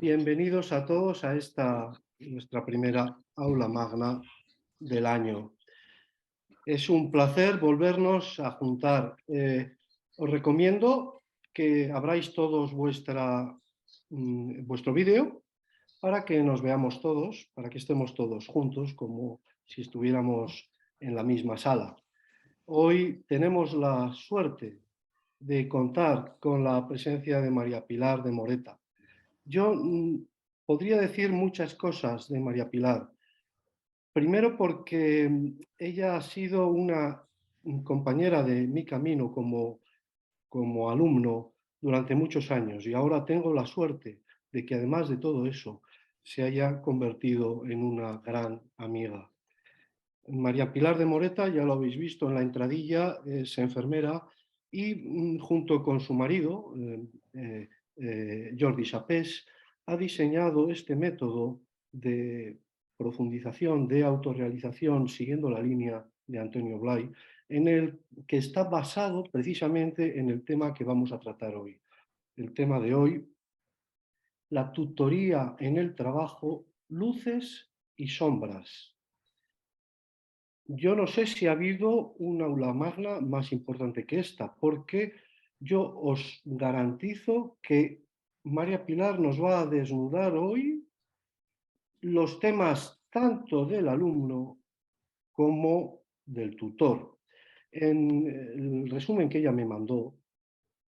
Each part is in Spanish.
Bienvenidos a todos a esta nuestra primera aula magna del año. Es un placer volvernos a juntar. Os recomiendo que abráis todos vuestro vídeo para que nos veamos todos, para que estemos todos juntos como si estuviéramos en la misma sala. Hoy tenemos la suerte de contar con la presencia de María Pilar de Moreta. Yo podría decir muchas cosas de María Pilar. Primero porque ella ha sido una compañera de mi camino como alumno durante muchos años y ahora tengo la suerte de que además de todo eso se haya convertido en una gran amiga. María Pilar de Moreta, ya lo habéis visto en la entradilla, es enfermera y junto con su marido, Jordi Sapés, ha diseñado este método de profundización, de autorrealización, siguiendo la línea de Antonio Blay, en el que está basado precisamente en el tema que vamos a tratar hoy. El tema de hoy, la tutoría en el trabajo, luces y sombras. Yo no sé si ha habido una aula magna más importante que esta, porque yo os garantizo que María Pilar nos va a desnudar hoy los temas tanto del alumno como del tutor. En el resumen que ella me mandó,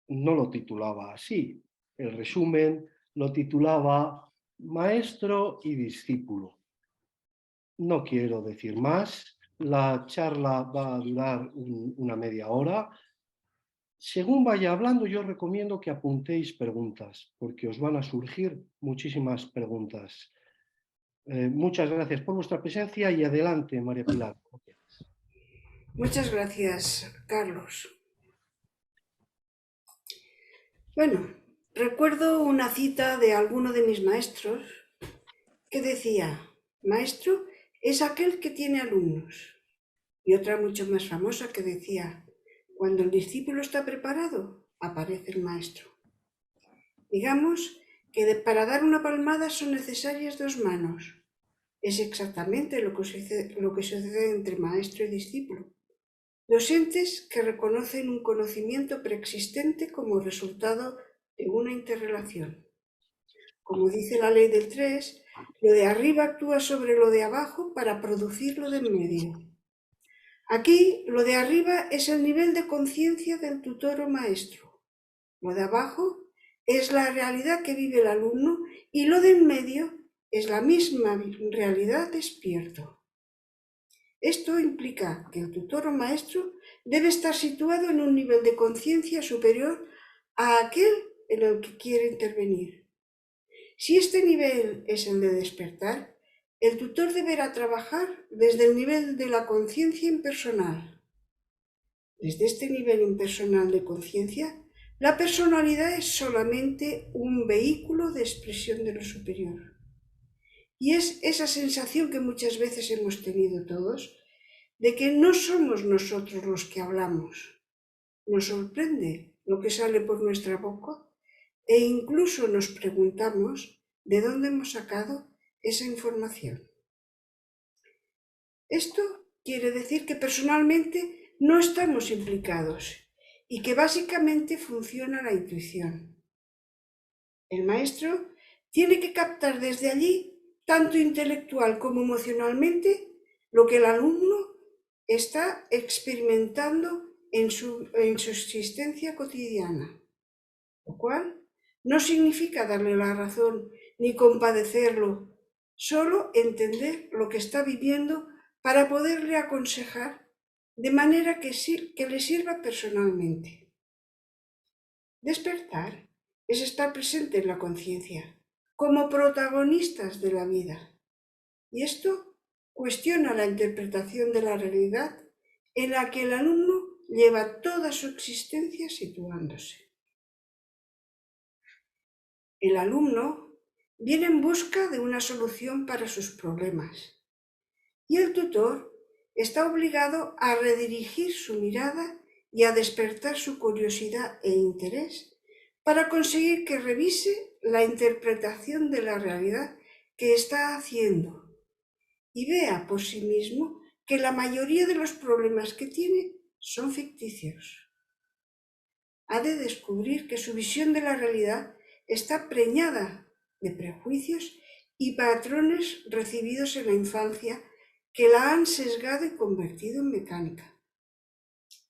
no lo titulaba así. El resumen lo titulaba Maestro y discípulo. No quiero decir más. La charla va a durar una media hora. Según vaya hablando, yo recomiendo que apuntéis preguntas, porque os van a surgir muchísimas preguntas. Muchas gracias por vuestra presencia y adelante, María Pilar. Muchas gracias, Carlos. Bueno, recuerdo una cita de alguno de mis maestros que decía: maestro es aquel que tiene alumnos. Y otra mucho más famosa que decía: cuando el discípulo está preparado, aparece el maestro. Digamos que para dar una palmada son necesarias dos manos. Es exactamente lo que sucede entre maestro y discípulo. Docentes que reconocen un conocimiento preexistente como resultado de una interrelación. Como dice la ley del 3, lo de arriba actúa sobre lo de abajo para producir lo de en medio. Aquí, lo de arriba es el nivel de conciencia del tutor o maestro. Lo de abajo es la realidad que vive el alumno y lo de en medio es la misma realidad despierto. Esto implica que el tutor o maestro debe estar situado en un nivel de conciencia superior a aquel en el que quiere intervenir. Si este nivel es el de despertar, el tutor deberá trabajar desde el nivel de la conciencia impersonal. Desde este nivel impersonal de conciencia, la personalidad es solamente un vehículo de expresión de lo superior. Y es esa sensación que muchas veces hemos tenido todos, de que no somos nosotros los que hablamos. Nos sorprende lo que sale por nuestra boca e incluso nos preguntamos de dónde hemos sacado esa información. Esto quiere decir que personalmente no estamos implicados y que básicamente funciona la intuición. El maestro tiene que captar desde allí, tanto intelectual como emocionalmente, lo que el alumno está experimentando en su existencia cotidiana, lo cual no significa darle la razón ni compadecerlo, solo entender lo que está viviendo para poderle aconsejar de manera que le sirva personalmente. Despertar es estar presente en la conciencia, como protagonistas de la vida. Y esto cuestiona la interpretación de la realidad en la que el alumno lleva toda su existencia situándose. El alumno viene en busca de una solución para sus problemas y el tutor está obligado a redirigir su mirada y a despertar su curiosidad e interés para conseguir que revise la interpretación de la realidad que está haciendo y vea por sí mismo que la mayoría de los problemas que tiene son ficticios. Ha de descubrir que su visión de la realidad está preñada de prejuicios y patrones recibidos en la infancia que la han sesgado y convertido en mecánica.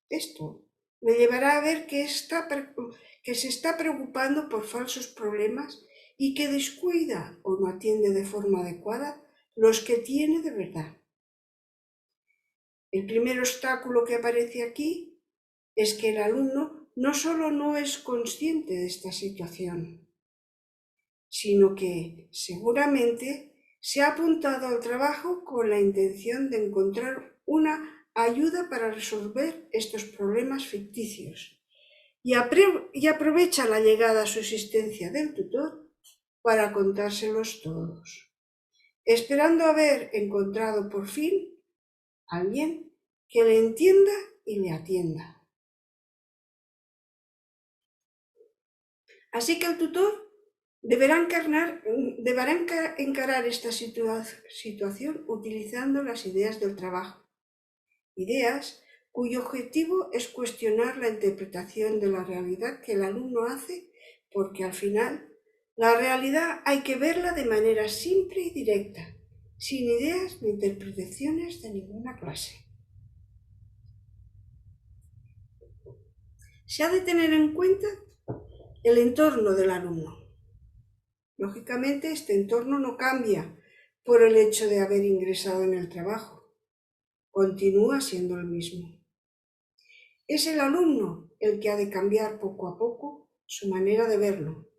Esto le llevará a ver que se está preocupando por falsos problemas y que descuida o no atiende de forma adecuada los que tiene de verdad. El primer obstáculo que aparece aquí es que el alumno no solo no es consciente de esta situación, sino que seguramente se ha apuntado al trabajo con la intención de encontrar una ayuda para resolver estos problemas ficticios y aprovecha la llegada a su existencia del tutor para contárselos todos, esperando haber encontrado por fin a alguien que le entienda y le atienda. Así que el tutor deberá encarar esta situación utilizando las ideas del trabajo, ideas cuyo objetivo es cuestionar la interpretación de la realidad que el alumno hace, porque al final la realidad hay que verla de manera simple y directa, sin ideas ni interpretaciones de ninguna clase. Se ha de tener en cuenta el entorno del alumno. Lógicamente, este entorno no cambia por el hecho de haber ingresado en el trabajo. Continúa siendo el mismo. Es el alumno el que ha de cambiar poco a poco su manera de verlo.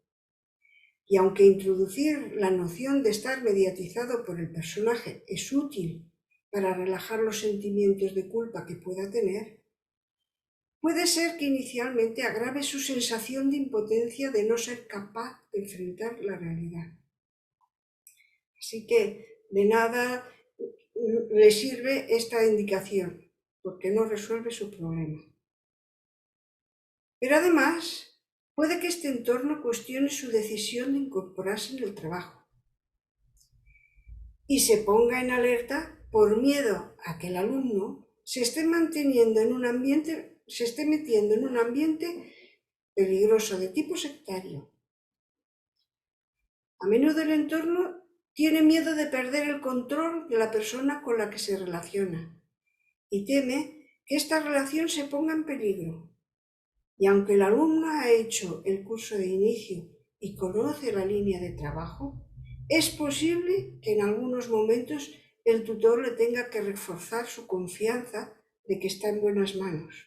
Y aunque introducir la noción de estar mediatizado por el personaje es útil para relajar los sentimientos de culpa que pueda tener, puede ser que inicialmente agrave su sensación de impotencia de no ser capaz de enfrentar la realidad. Así que de nada le sirve esta indicación, porque no resuelve su problema. Pero además, puede que este entorno cuestione su decisión de incorporarse en el trabajo y se ponga en alerta por miedo a que el alumno se esté metiendo en un ambiente peligroso de tipo sectario. A menudo el entorno tiene miedo de perder el control de la persona con la que se relaciona y teme que esta relación se ponga en peligro. Y aunque el alumno ha hecho el curso de inicio y conoce la línea de trabajo, es posible que en algunos momentos el tutor le tenga que reforzar su confianza de que está en buenas manos.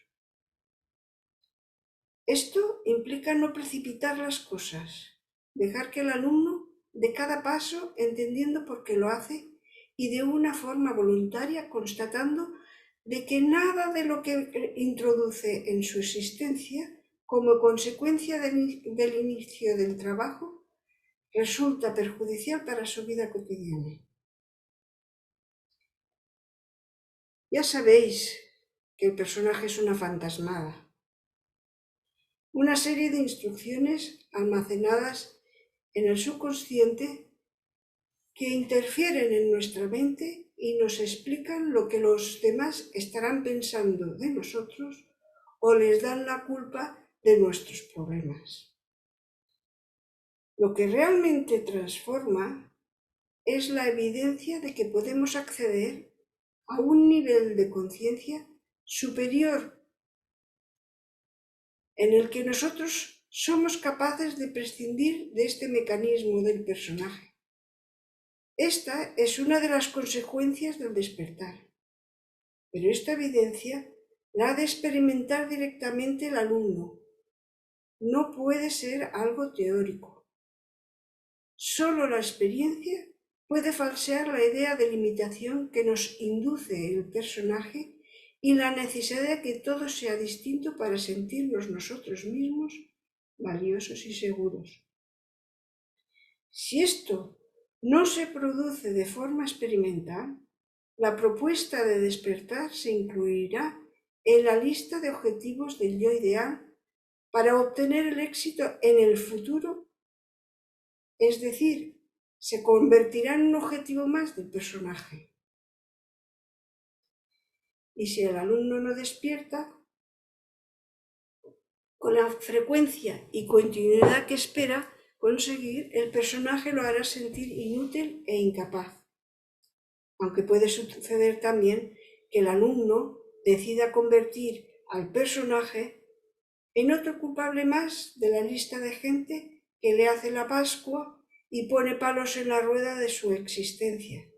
Esto implica no precipitar las cosas, dejar que el alumno dé cada paso entendiendo por qué lo hace y de una forma voluntaria constatando de que nada de lo que introduce en su existencia como consecuencia del inicio del trabajo resulta perjudicial para su vida cotidiana. Ya sabéis que el personaje es una fantasmada, una serie de instrucciones almacenadas en el subconsciente que interfieren en nuestra mente y nos explican lo que los demás estarán pensando de nosotros o les dan la culpa de nuestros problemas. Lo que realmente transforma es la evidencia de que podemos acceder a un nivel de conciencia superior en el que nosotros somos capaces de prescindir de este mecanismo del personaje. Esta es una de las consecuencias del despertar, pero esta evidencia la ha de experimentar directamente el alumno. No puede ser algo teórico. Solo la experiencia puede falsear la idea de limitación que nos induce el personaje y la necesidad de que todo sea distinto para sentirnos nosotros mismos valiosos y seguros. Si esto no se produce de forma experimental, la propuesta de despertar se incluirá en la lista de objetivos del yo ideal para obtener el éxito en el futuro, es decir, se convertirá en un objetivo más del personaje. Y si el alumno no despierta con la frecuencia y continuidad que espera conseguir, el personaje lo hará sentir inútil e incapaz. Aunque puede suceder también que el alumno decida convertir al personaje en otro culpable más de la lista de gente que le hace la Pascua y pone palos en la rueda de su existencia.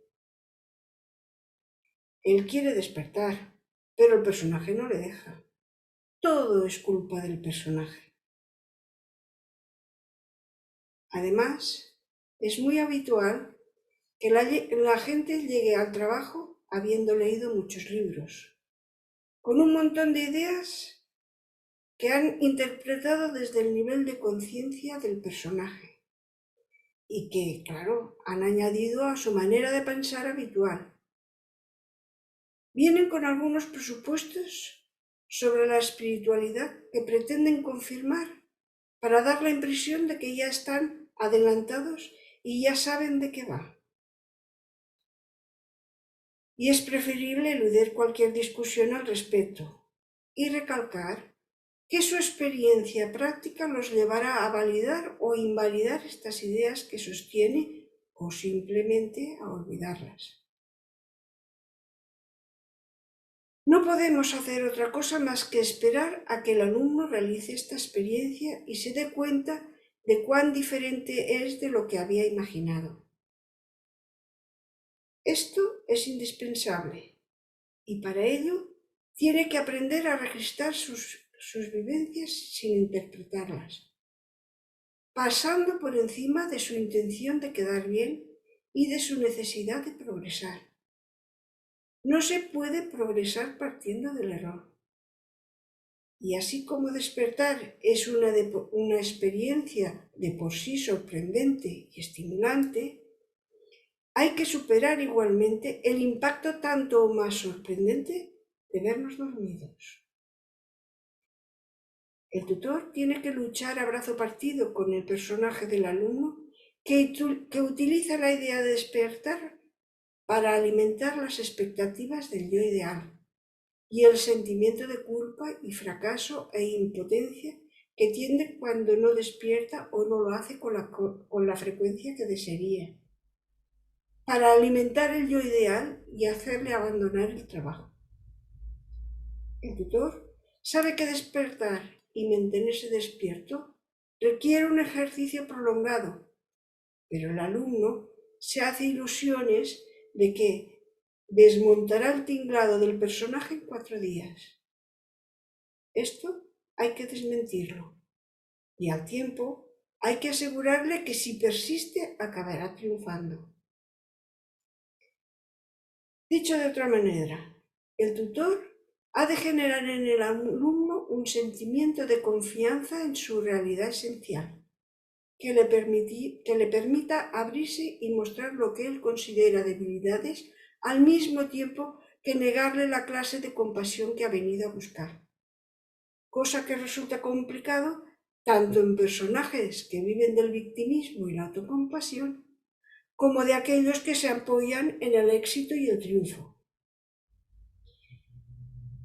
Él quiere despertar, pero el personaje no le deja. Todo es culpa del personaje. Además, es muy habitual que la gente llegue al trabajo habiendo leído muchos libros, con un montón de ideas que han interpretado desde el nivel de conciencia del personaje y que, claro, han añadido a su manera de pensar habitual. Vienen con algunos presupuestos sobre la espiritualidad que pretenden confirmar para dar la impresión de que ya están adelantados y ya saben de qué va. Y es preferible eludir cualquier discusión al respecto y recalcar que su experiencia práctica los llevará a validar o invalidar estas ideas que sostiene o simplemente a olvidarlas. No podemos hacer otra cosa más que esperar a que el alumno realice esta experiencia y se dé cuenta de cuán diferente es de lo que había imaginado. Esto es indispensable y para ello tiene que aprender a registrar sus vivencias sin interpretarlas, pasando por encima de su intención de quedar bien y de su necesidad de progresar. No se puede progresar partiendo del error. Y así como despertar es una experiencia de por sí sorprendente y estimulante, hay que superar igualmente el impacto tanto o más sorprendente de vernos dormidos. El tutor tiene que luchar a brazo partido con el personaje del alumno que utiliza la idea de despertar para alimentar las expectativas del yo ideal y el sentimiento de culpa y fracaso e impotencia que tiene cuando no despierta o no lo hace con la frecuencia que desearía, para alimentar el yo ideal y hacerle abandonar el trabajo. El tutor sabe que despertar y mantenerse despierto requiere un ejercicio prolongado, pero el alumno se hace ilusiones de que desmontará el tinglado del personaje en 4 días. Esto hay que desmentirlo y al tiempo hay que asegurarle que si persiste acabará triunfando. Dicho de otra manera, el tutor ha de generar en el alumno un sentimiento de confianza en su realidad esencial, que le permita abrirse y mostrar lo que él considera debilidades al mismo tiempo que negarle la clase de compasión que ha venido a buscar. Cosa que resulta complicado tanto en personajes que viven del victimismo y la autocompasión, como de aquellos que se apoyan en el éxito y el triunfo.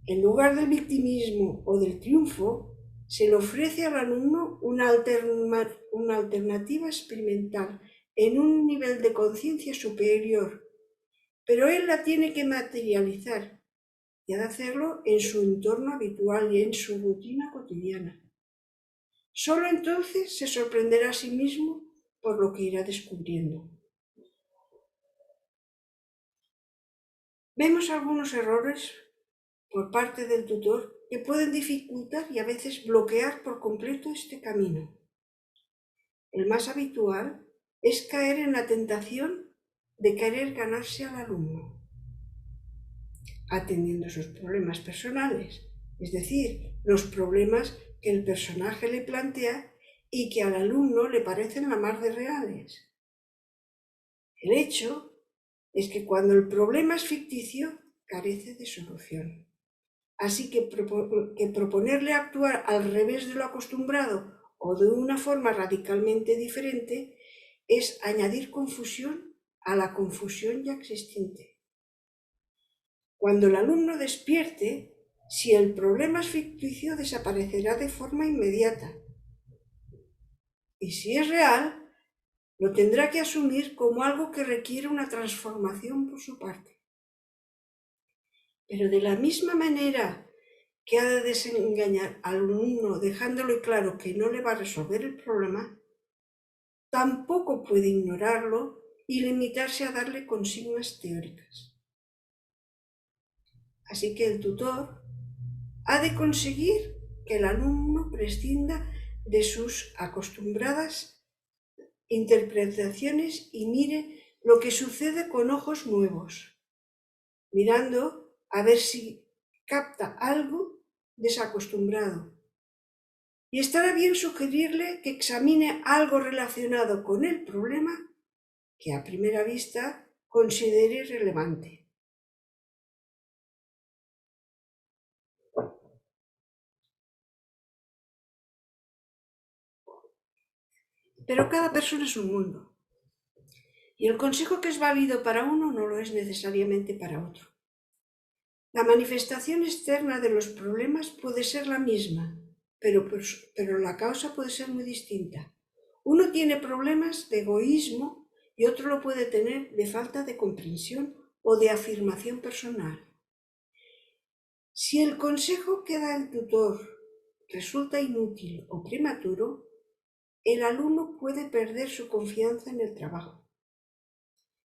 En lugar del victimismo o del triunfo, se le ofrece al alumno una alternativa experimental en un nivel de conciencia superior, pero él la tiene que materializar y ha de hacerlo en su entorno habitual y en su rutina cotidiana. Solo entonces se sorprenderá a sí mismo por lo que irá descubriendo. Vemos algunos errores por parte del tutor que pueden dificultar y a veces bloquear por completo este camino. El más habitual es caer en la tentación de querer ganarse al alumno, atendiendo sus problemas personales, es decir, los problemas que el personaje le plantea y que al alumno le parecen la mar de reales. El hecho es que cuando el problema es ficticio, carece de solución. Así que proponerle actuar al revés de lo acostumbrado o de una forma radicalmente diferente es añadir confusión a la confusión ya existente. Cuando el alumno despierte, si el problema es ficticio, desaparecerá de forma inmediata. Y si es real, lo tendrá que asumir como algo que requiere una transformación por su parte. Pero de la misma manera que ha de desengañar al alumno dejándole claro que no le va a resolver el problema, tampoco puede ignorarlo y limitarse a darle consignas teóricas. Así que el tutor ha de conseguir que el alumno prescinda de sus acostumbradas interpretaciones y mire lo que sucede con ojos nuevos, mirando a ver si capta algo desacostumbrado. Y estará bien sugerirle que examine algo relacionado con el problema que a primera vista considere relevante. Pero cada persona es un mundo. Y el consejo que es válido para uno no lo es necesariamente para otro. La manifestación externa de los problemas puede ser la misma, pero la causa puede ser muy distinta. Uno tiene problemas de egoísmo y otro lo puede tener de falta de comprensión o de afirmación personal. Si el consejo que da el tutor resulta inútil o prematuro, el alumno puede perder su confianza en el trabajo.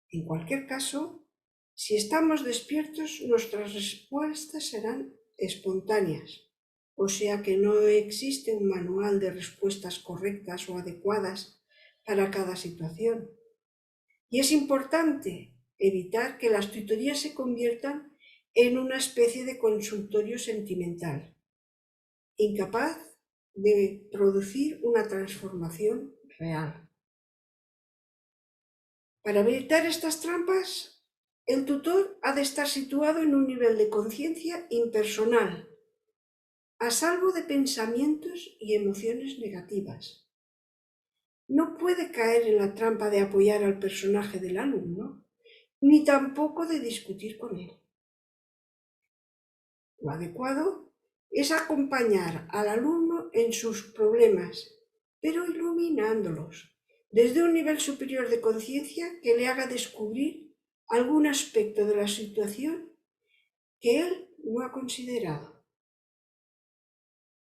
En cualquier caso, si estamos despiertos, nuestras respuestas serán espontáneas, o sea que no existe un manual de respuestas correctas o adecuadas para cada situación. Y es importante evitar que las tutorías se conviertan en una especie de consultorio sentimental, incapaz de producir una transformación real. Para evitar estas trampas, el tutor ha de estar situado en un nivel de conciencia impersonal, a salvo de pensamientos y emociones negativas. No puede caer en la trampa de apoyar al personaje del alumno, ni tampoco de discutir con él. Lo adecuado es acompañar al alumno en sus problemas, pero iluminándolos desde un nivel superior de conciencia que le haga descubrir algún aspecto de la situación que él no ha considerado.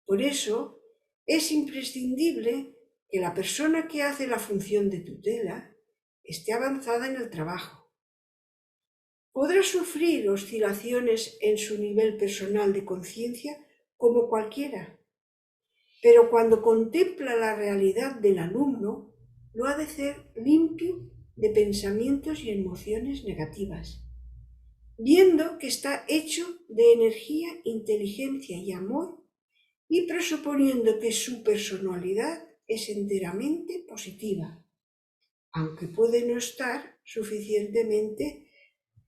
Por eso es imprescindible que la persona que hace la función de tutela esté avanzada en el trabajo. Podrá sufrir oscilaciones en su nivel personal de conciencia como cualquiera, pero cuando contempla la realidad del alumno, lo ha de hacer limpio de pensamientos y emociones negativas, viendo que está hecho de energía, inteligencia y amor y presuponiendo que su personalidad es enteramente positiva, aunque puede no estar suficientemente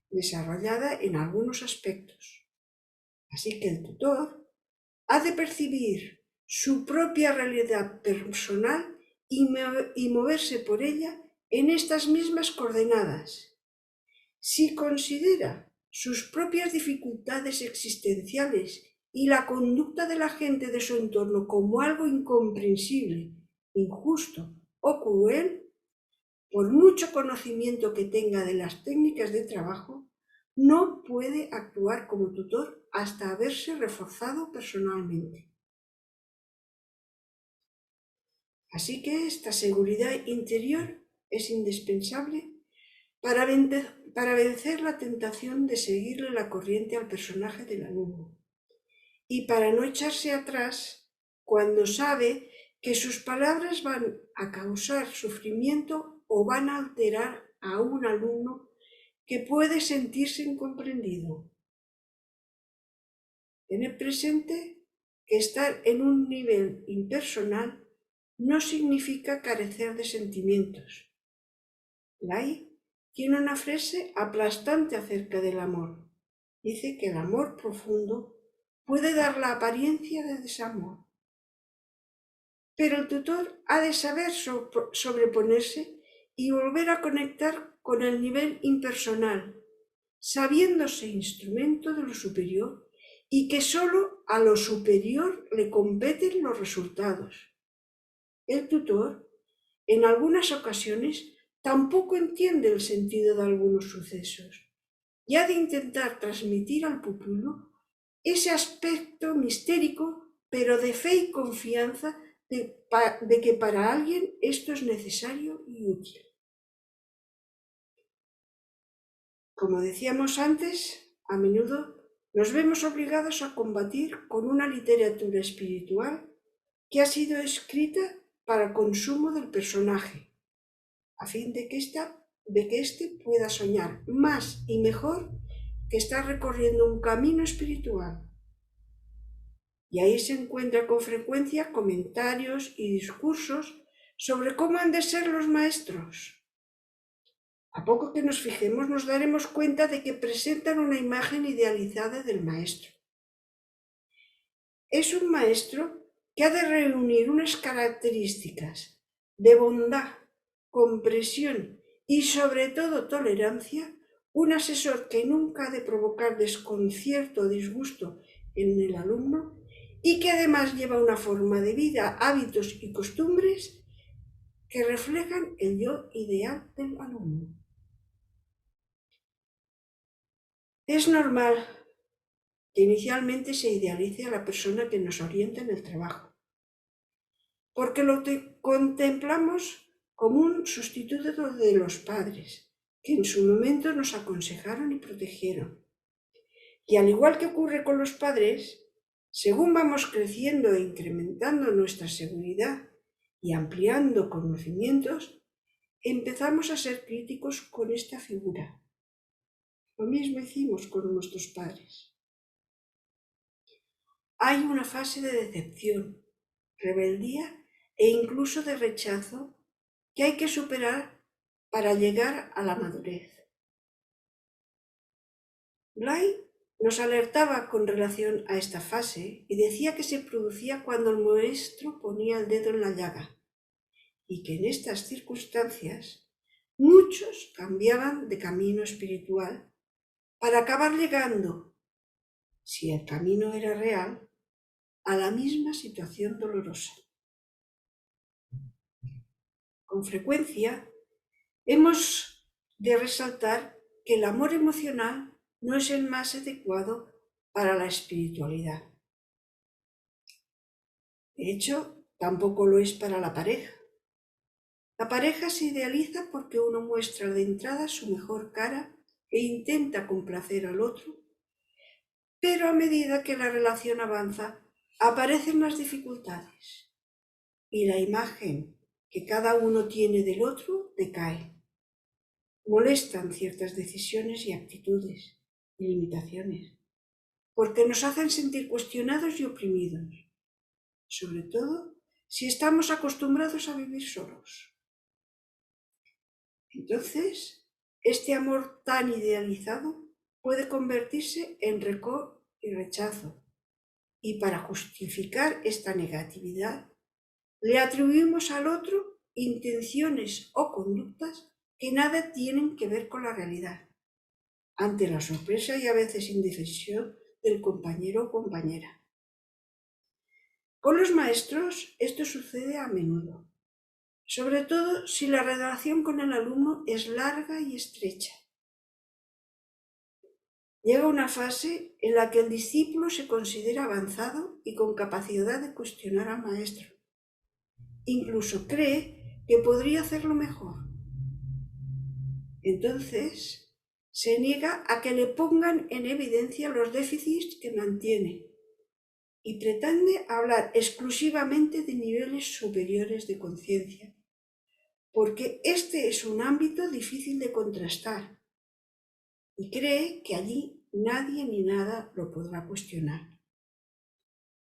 desarrollada en algunos aspectos. Así que el tutor ha de percibir su propia realidad personal y moverse por ella en estas mismas coordenadas. Si considera sus propias dificultades existenciales y la conducta de la gente de su entorno como algo incomprensible, injusto o cruel, por mucho conocimiento que tenga de las técnicas de trabajo, no puede actuar como tutor hasta haberse reforzado personalmente. Así que esta seguridad interior es indispensable para vencer la tentación de seguirle la corriente al personaje del alumno y para no echarse atrás cuando sabe que sus palabras van a causar sufrimiento o van a alterar a un alumno que puede sentirse incomprendido. Tener presente que estar en un nivel impersonal no significa carecer de sentimientos. Lai tiene una frase aplastante acerca del amor. Dice que el amor profundo puede dar la apariencia de desamor. Pero el tutor ha de saber sobreponerse y volver a conectar con el nivel impersonal, sabiéndose instrumento de lo superior y que solo a lo superior le competen los resultados. El tutor, en algunas ocasiones, tampoco entiende el sentido de algunos sucesos y ha de intentar transmitir al pupilo ese aspecto mistérico, pero de fe y confianza de que para alguien esto es necesario y útil. Como decíamos antes, a menudo nos vemos obligados a combatir con una literatura espiritual que ha sido escrita para consumo del personaje, a fin de que éste pueda soñar más y mejor que está recorriendo un camino espiritual. Y ahí se encuentran con frecuencia comentarios y discursos sobre cómo han de ser los maestros. A poco que nos fijemos nos daremos cuenta de que presentan una imagen idealizada del maestro. Es un maestro que ha de reunir unas características de bondad, comprensión y sobre todo tolerancia, un asesor que nunca ha de provocar desconcierto o disgusto en el alumno y que además lleva una forma de vida, hábitos y costumbres que reflejan el yo ideal del alumno. Es normal que inicialmente se idealice a la persona que nos orienta en el trabajo, porque lo contemplamos como un sustituto de los padres, que en su momento nos aconsejaron y protegieron. Y al igual que ocurre con los padres, según vamos creciendo e incrementando nuestra seguridad y ampliando conocimientos, empezamos a ser críticos con esta figura. Lo mismo hicimos con nuestros padres. Hay una fase de decepción, rebeldía e incluso de rechazo que hay que superar para llegar a la madurez. Blay nos alertaba con relación a esta fase y decía que se producía cuando el maestro ponía el dedo en la llaga y que en estas circunstancias muchos cambiaban de camino espiritual para acabar llegando, si el camino era real, a la misma situación dolorosa. Con frecuencia hemos de resaltar que el amor emocional no es el más adecuado para la espiritualidad. De hecho, tampoco lo es para la pareja. La pareja se idealiza porque uno muestra de entrada su mejor cara e intenta complacer al otro, pero a medida que la relación avanza, aparecen las dificultades y la imagen que cada uno tiene del otro decae. Molestan ciertas decisiones y actitudes y limitaciones, porque nos hacen sentir cuestionados y oprimidos, sobre todo si estamos acostumbrados a vivir solos. Entonces, este amor tan idealizado puede convertirse en rencor y rechazo, y para justificar esta negatividad, le atribuimos al otro intenciones o conductas que nada tienen que ver con la realidad, ante la sorpresa y a veces indecisión del compañero o compañera. Con los maestros esto sucede a menudo, sobre todo si la relación con el alumno es larga y estrecha. Llega una fase en la que el discípulo se considera avanzado y con capacidad de cuestionar al maestro. Incluso cree que podría hacerlo mejor. Entonces, se niega a que le pongan en evidencia los déficits que mantiene y pretende hablar exclusivamente de niveles superiores de conciencia, porque este es un ámbito difícil de contrastar y cree que allí nadie ni nada lo podrá cuestionar.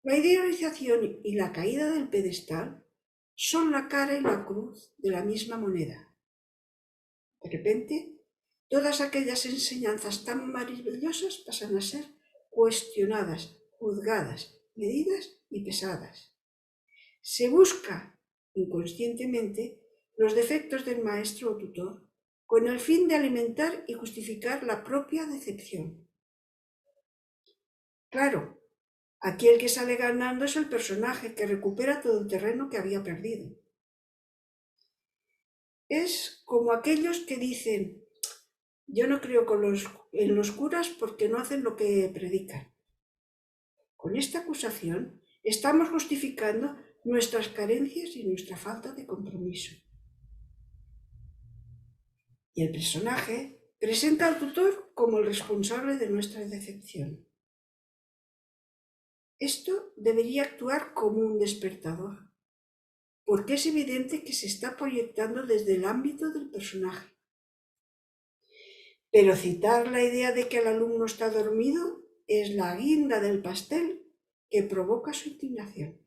La idealización y la caída del pedestal son la cara y la cruz de la misma moneda. De repente, todas aquellas enseñanzas tan maravillosas pasan a ser cuestionadas juzgadas, medidas y pesadas. Se busca inconscientemente los defectos del maestro o tutor con el fin de alimentar y justificar la propia decepción. Claro, aquí el que sale ganando es el personaje que recupera todo el terreno que había perdido. Es como aquellos que dicen: yo no creo en los curas porque no hacen lo que predican. Con esta acusación estamos justificando nuestras carencias y nuestra falta de compromiso. Y el personaje presenta al tutor como el responsable de nuestra decepción. Esto debería actuar como un despertador, porque es evidente que se está proyectando desde el ámbito del personaje. Pero citar la idea de que el alumno está dormido es la guinda del pastel que provoca su indignación.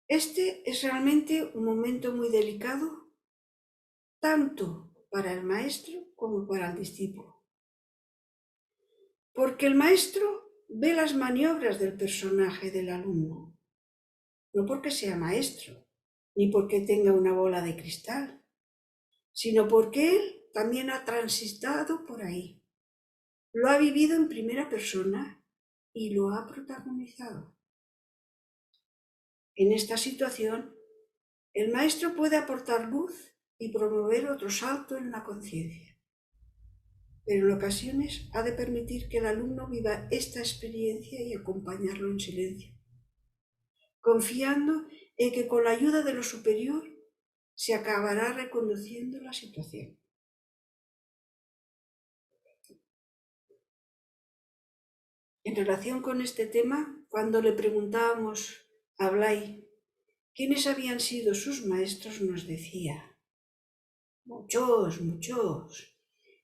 Este es realmente un momento muy delicado, tanto para el maestro como para el discípulo. Porque el maestro ve las maniobras del personaje del alumno, no porque sea maestro, ni porque tenga una bola de cristal, sino porque él también ha transitado por ahí, lo ha vivido en primera persona y lo ha protagonizado. En esta situación, el maestro puede aportar luz y promover otro salto en la conciencia, pero en ocasiones ha de permitir que el alumno viva esta experiencia y acompañarlo en silencio, confiando en que con la ayuda de lo superior se acabará reconduciendo la situación. En relación con este tema, cuando le preguntábamos a Blay quiénes habían sido sus maestros, nos decía: muchos,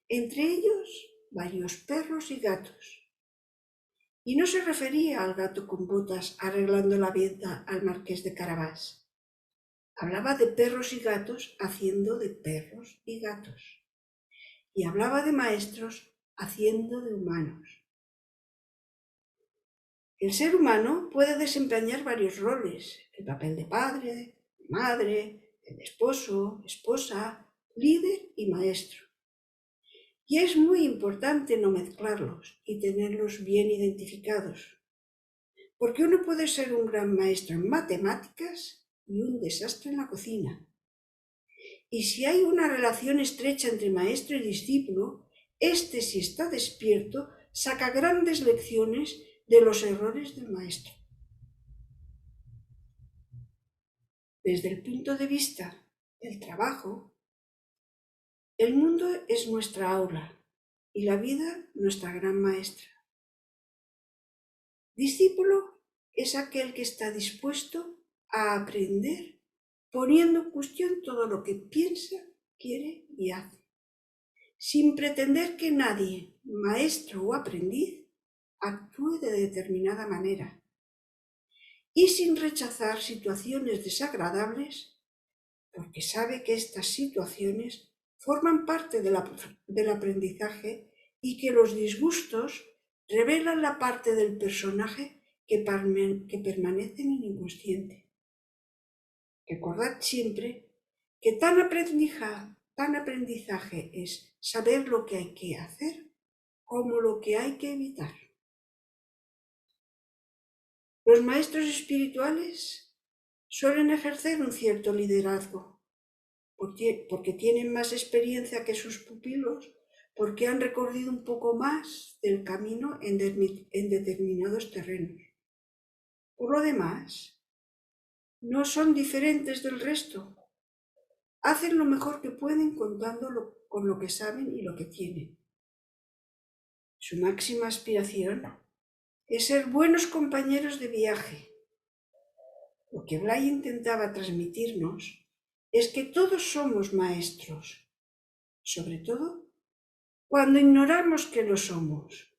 entre ellos varios perros y gatos. Y no se refería al gato con botas arreglando la vida al marqués de Carabás. Hablaba de perros y gatos haciendo de perros y gatos. Y hablaba de maestros haciendo de humanos. El ser humano puede desempeñar varios roles: el papel de padre, de madre, de esposo, esposa, líder y maestro. Y es muy importante no mezclarlos y tenerlos bien identificados, porque uno puede ser un gran maestro en matemáticas y un desastre en la cocina. Y si hay una relación estrecha entre maestro y discípulo, este, si está despierto, saca grandes lecciones de los errores del maestro. Desde el punto de vista del trabajo, el mundo es nuestra aula y la vida nuestra gran maestra. Discípulo es aquel que está dispuesto a aprender poniendo en cuestión todo lo que piensa, quiere y hace, sin pretender que nadie, maestro o aprendiz, actúe de determinada manera, y sin rechazar situaciones desagradables, porque sabe que estas situaciones forman parte del aprendizaje y que los disgustos revelan la parte del personaje que permanece en el inconsciente. Recordad siempre que tan aprendizaje es saber lo que hay que hacer como lo que hay que evitar. Los maestros espirituales suelen ejercer un cierto liderazgo, porque tienen más experiencia que sus pupilos, porque han recorrido un poco más del camino en determinados terrenos. Por lo demás, no son diferentes del resto. Hacen lo mejor que pueden contando con lo que saben y lo que tienen. Su máxima aspiración es ser buenos compañeros de viaje. Lo que Blay intentaba transmitirnos es que todos somos maestros, sobre todo cuando ignoramos que lo somos,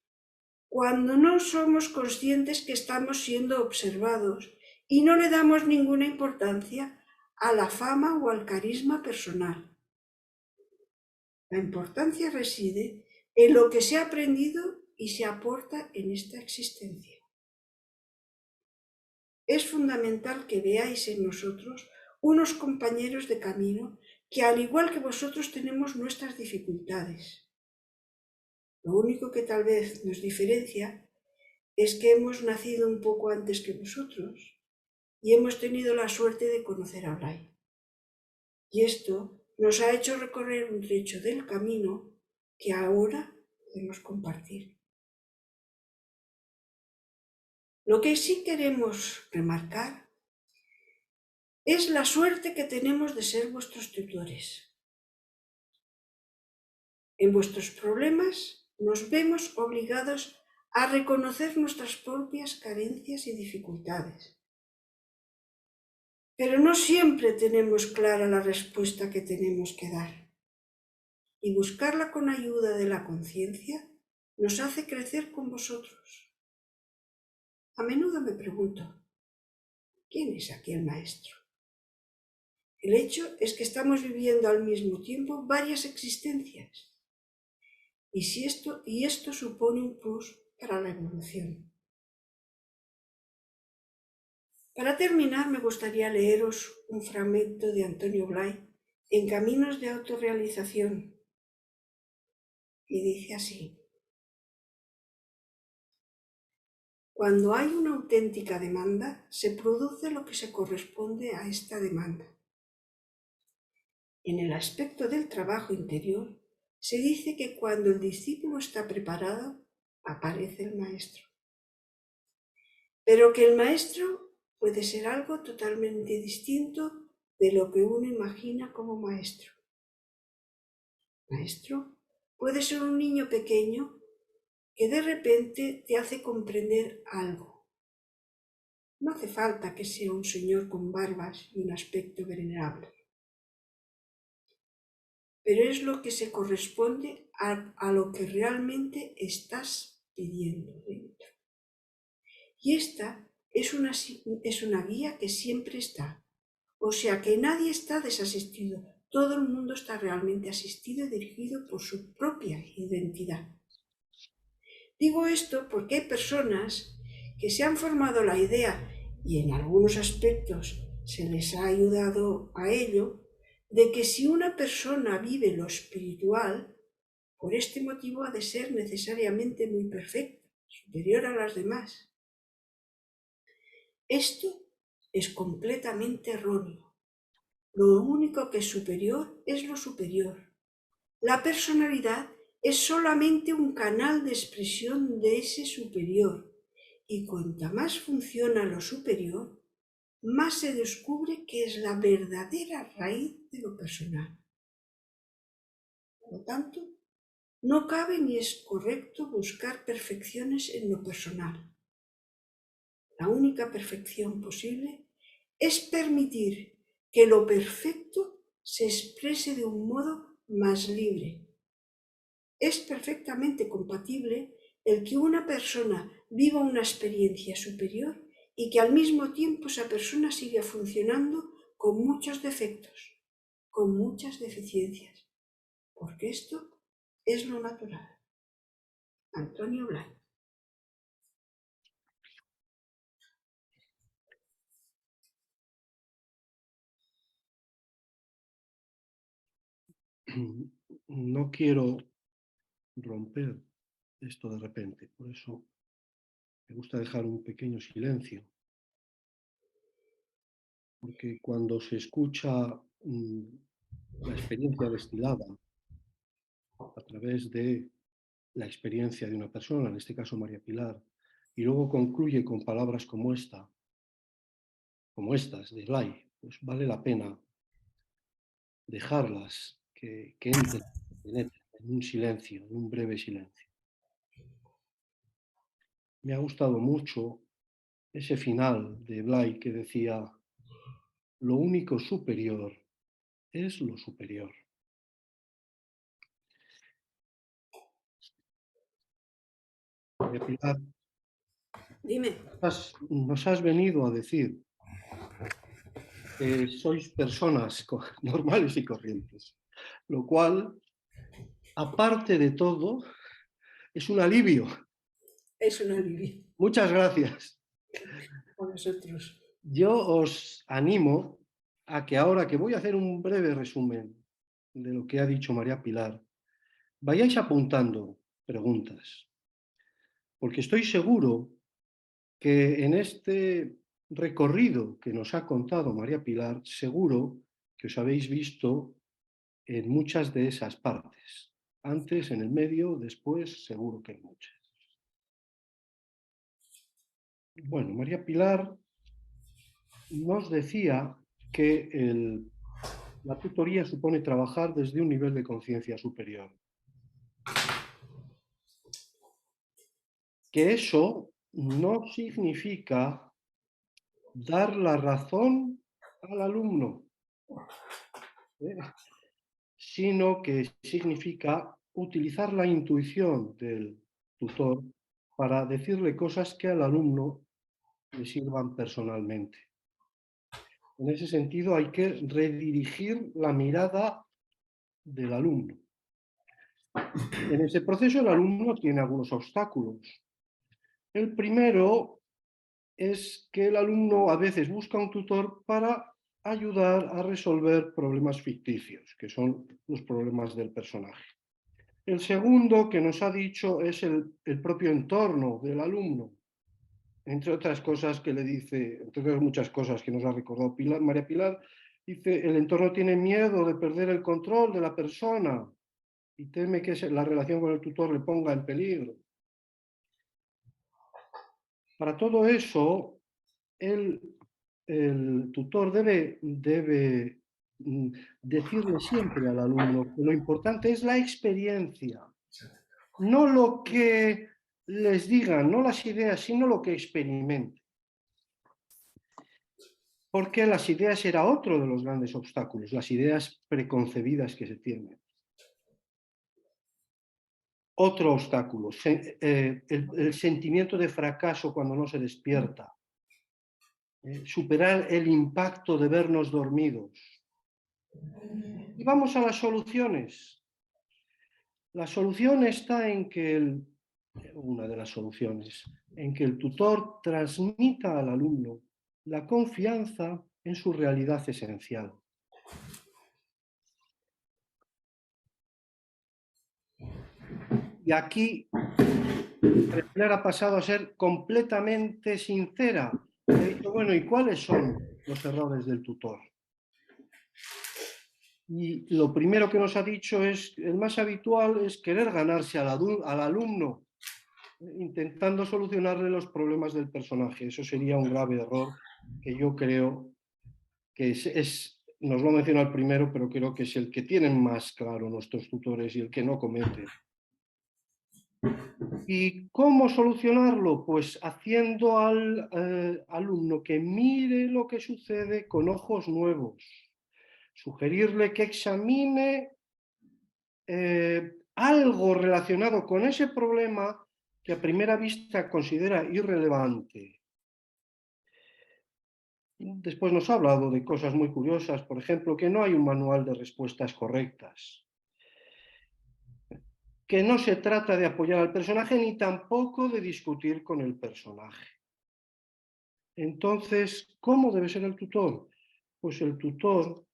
cuando no somos conscientes que estamos siendo observados y no le damos ninguna importancia a la fama o al carisma personal. La importancia reside en lo que se ha aprendido y se aporta en esta existencia. Es fundamental que veáis en nosotros unos compañeros de camino que, al igual que vosotros, tenemos nuestras dificultades. Lo único que tal vez nos diferencia es que hemos nacido un poco antes que vosotros y hemos tenido la suerte de conocer a Blay. Y esto nos ha hecho recorrer un trecho del camino que ahora podemos compartir. Lo que sí queremos remarcar es la suerte que tenemos de ser vuestros tutores. En vuestros problemas nos vemos obligados a reconocer nuestras propias carencias y dificultades. Pero no siempre tenemos clara la respuesta que tenemos que dar. Y buscarla con ayuda de la conciencia nos hace crecer con vosotros. A menudo me pregunto, ¿quién es aquí el maestro? El hecho es que estamos viviendo al mismo tiempo varias existencias. Y esto supone un plus para la evolución. Para terminar, me gustaría leeros un fragmento de Antonio Blay en Caminos de Autorrealización. Y dice así: cuando hay una auténtica demanda, se produce lo que se corresponde a esta demanda. En el aspecto del trabajo interior, se dice que cuando el discípulo está preparado, aparece el maestro. Pero que el maestro puede ser algo totalmente distinto de lo que uno imagina como maestro. Maestro puede ser un niño pequeño que de repente te hace comprender algo. No hace falta que sea un señor con barbas y un aspecto venerable. Pero es lo que se corresponde a lo que realmente estás pidiendo dentro. Y esta es una guía que siempre está. O sea que nadie está desasistido. Todo el mundo está realmente asistido y dirigido por su propia identidad. Digo esto porque hay personas que se han formado la idea, y en algunos aspectos se les ha ayudado a ello, de que si una persona vive lo espiritual, por este motivo ha de ser necesariamente muy perfecta, superior a las demás. Esto es completamente erróneo. Lo único que es superior es lo superior. La personalidad es solamente un canal de expresión de ese superior, y cuanta más funciona lo superior, más se descubre que es la verdadera raíz de lo personal. Por lo tanto, no cabe ni es correcto buscar perfecciones en lo personal. La única perfección posible es permitir que lo perfecto se exprese de un modo más libre. Es perfectamente compatible el que una persona viva una experiencia superior y que al mismo tiempo esa persona siga funcionando con muchos defectos, con muchas deficiencias, porque esto es lo natural. Antonio Blay. No quiero romper esto de repente, por eso me gusta dejar un pequeño silencio, porque cuando se escucha la experiencia destilada a través de la experiencia de una persona, en este caso María Pilar, y luego concluye con palabras como estas de Blay, pues vale la pena dejarlas que entren, penetren en un silencio, en un breve silencio. Me ha gustado mucho ese final de Blay que decía: lo único superior es lo superior. María Pilar, Dime. nos has venido a decir que sois personas normales y corrientes, lo cual, aparte de todo, Es un alivio. Es un alivio Muchas gracias. para nosotros. Yo os animo a que ahora que voy a hacer un breve resumen de lo que ha dicho María Pilar, vayáis apuntando preguntas, porque estoy seguro que en este recorrido que nos ha contado María Pilar, seguro que os habéis visto en muchas de esas partes. Antes, en el medio, después, seguro que en muchas. Bueno, María Pilar nos decía que la tutoría supone trabajar desde un nivel de conciencia superior. Que eso no significa dar la razón al alumno, sino que significa utilizar la intuición del tutor para decirle cosas que al alumno le sirvan personalmente. En ese sentido, hay que redirigir la mirada del alumno. En ese proceso, el alumno tiene algunos obstáculos. El primero es que el alumno a veces busca un tutor para ayudar a resolver problemas ficticios, que son los problemas del personaje. El segundo que nos ha dicho es el propio entorno del alumno, entre otras cosas que le dice, entre otras muchas cosas que nos ha recordado María Pilar, dice, el entorno tiene miedo de perder el control de la persona y teme que la relación con el tutor le ponga en peligro. Para todo eso, el tutor debe decirle siempre al alumno que lo importante es la experiencia, no lo que les digan, no las ideas, sino lo que experimenten. Porque las ideas era otro de los grandes obstáculos, las ideas preconcebidas que se tienen. Otro obstáculo, el sentimiento de fracaso cuando no se despierta. Superar el impacto de vernos dormidos. Y vamos a las soluciones. La solución está en que una de las soluciones, en que el tutor transmita al alumno la confianza en su realidad esencial. Y aquí Pilar ha pasado a ser completamente sincera. Ha dicho, bueno, ¿y cuáles son los errores del tutor? Y lo primero que nos ha dicho es, el más habitual es querer ganarse al alumno, intentando solucionarle los problemas del personaje. Eso sería un grave error que yo creo que nos lo menciono al primero, pero creo que es el que tienen más claro nuestros tutores y el que no cometen. ¿Y cómo solucionarlo? Pues haciendo al alumno que mire lo que sucede con ojos nuevos. Sugerirle que examine algo relacionado con ese problema que a primera vista considera irrelevante. Después nos ha hablado de cosas muy curiosas, por ejemplo, que no hay un manual de respuestas correctas, que no se trata de apoyar al personaje ni tampoco de discutir con el personaje. Entonces, ¿cómo debe ser el tutor? Pues el tutor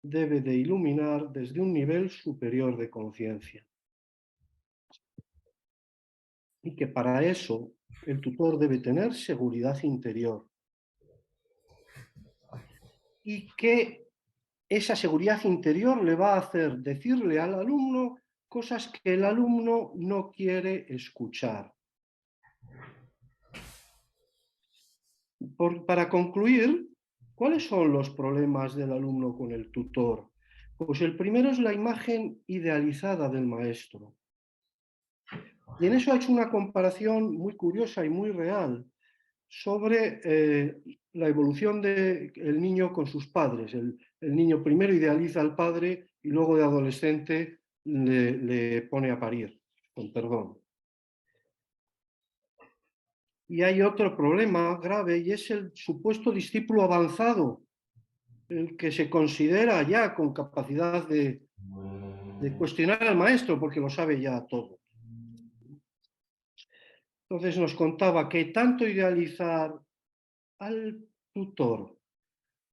debe de iluminar desde un nivel superior de conciencia. Y que para eso el tutor debe tener seguridad interior. Y que esa seguridad interior le va a hacer decirle al alumno cosas que el alumno no quiere escuchar. Para concluir, ¿cuáles son los problemas del alumno con el tutor? Pues el primero es la imagen idealizada del maestro. Y en eso ha hecho una comparación muy curiosa y muy real sobre la evolución del niño con sus padres. El niño primero idealiza al padre y luego de adolescente le pone a parir, con perdón. Y hay otro problema grave y es el supuesto discípulo avanzado, el que se considera ya con capacidad de cuestionar al maestro porque lo sabe ya todo. Entonces nos contaba que tanto idealizar al tutor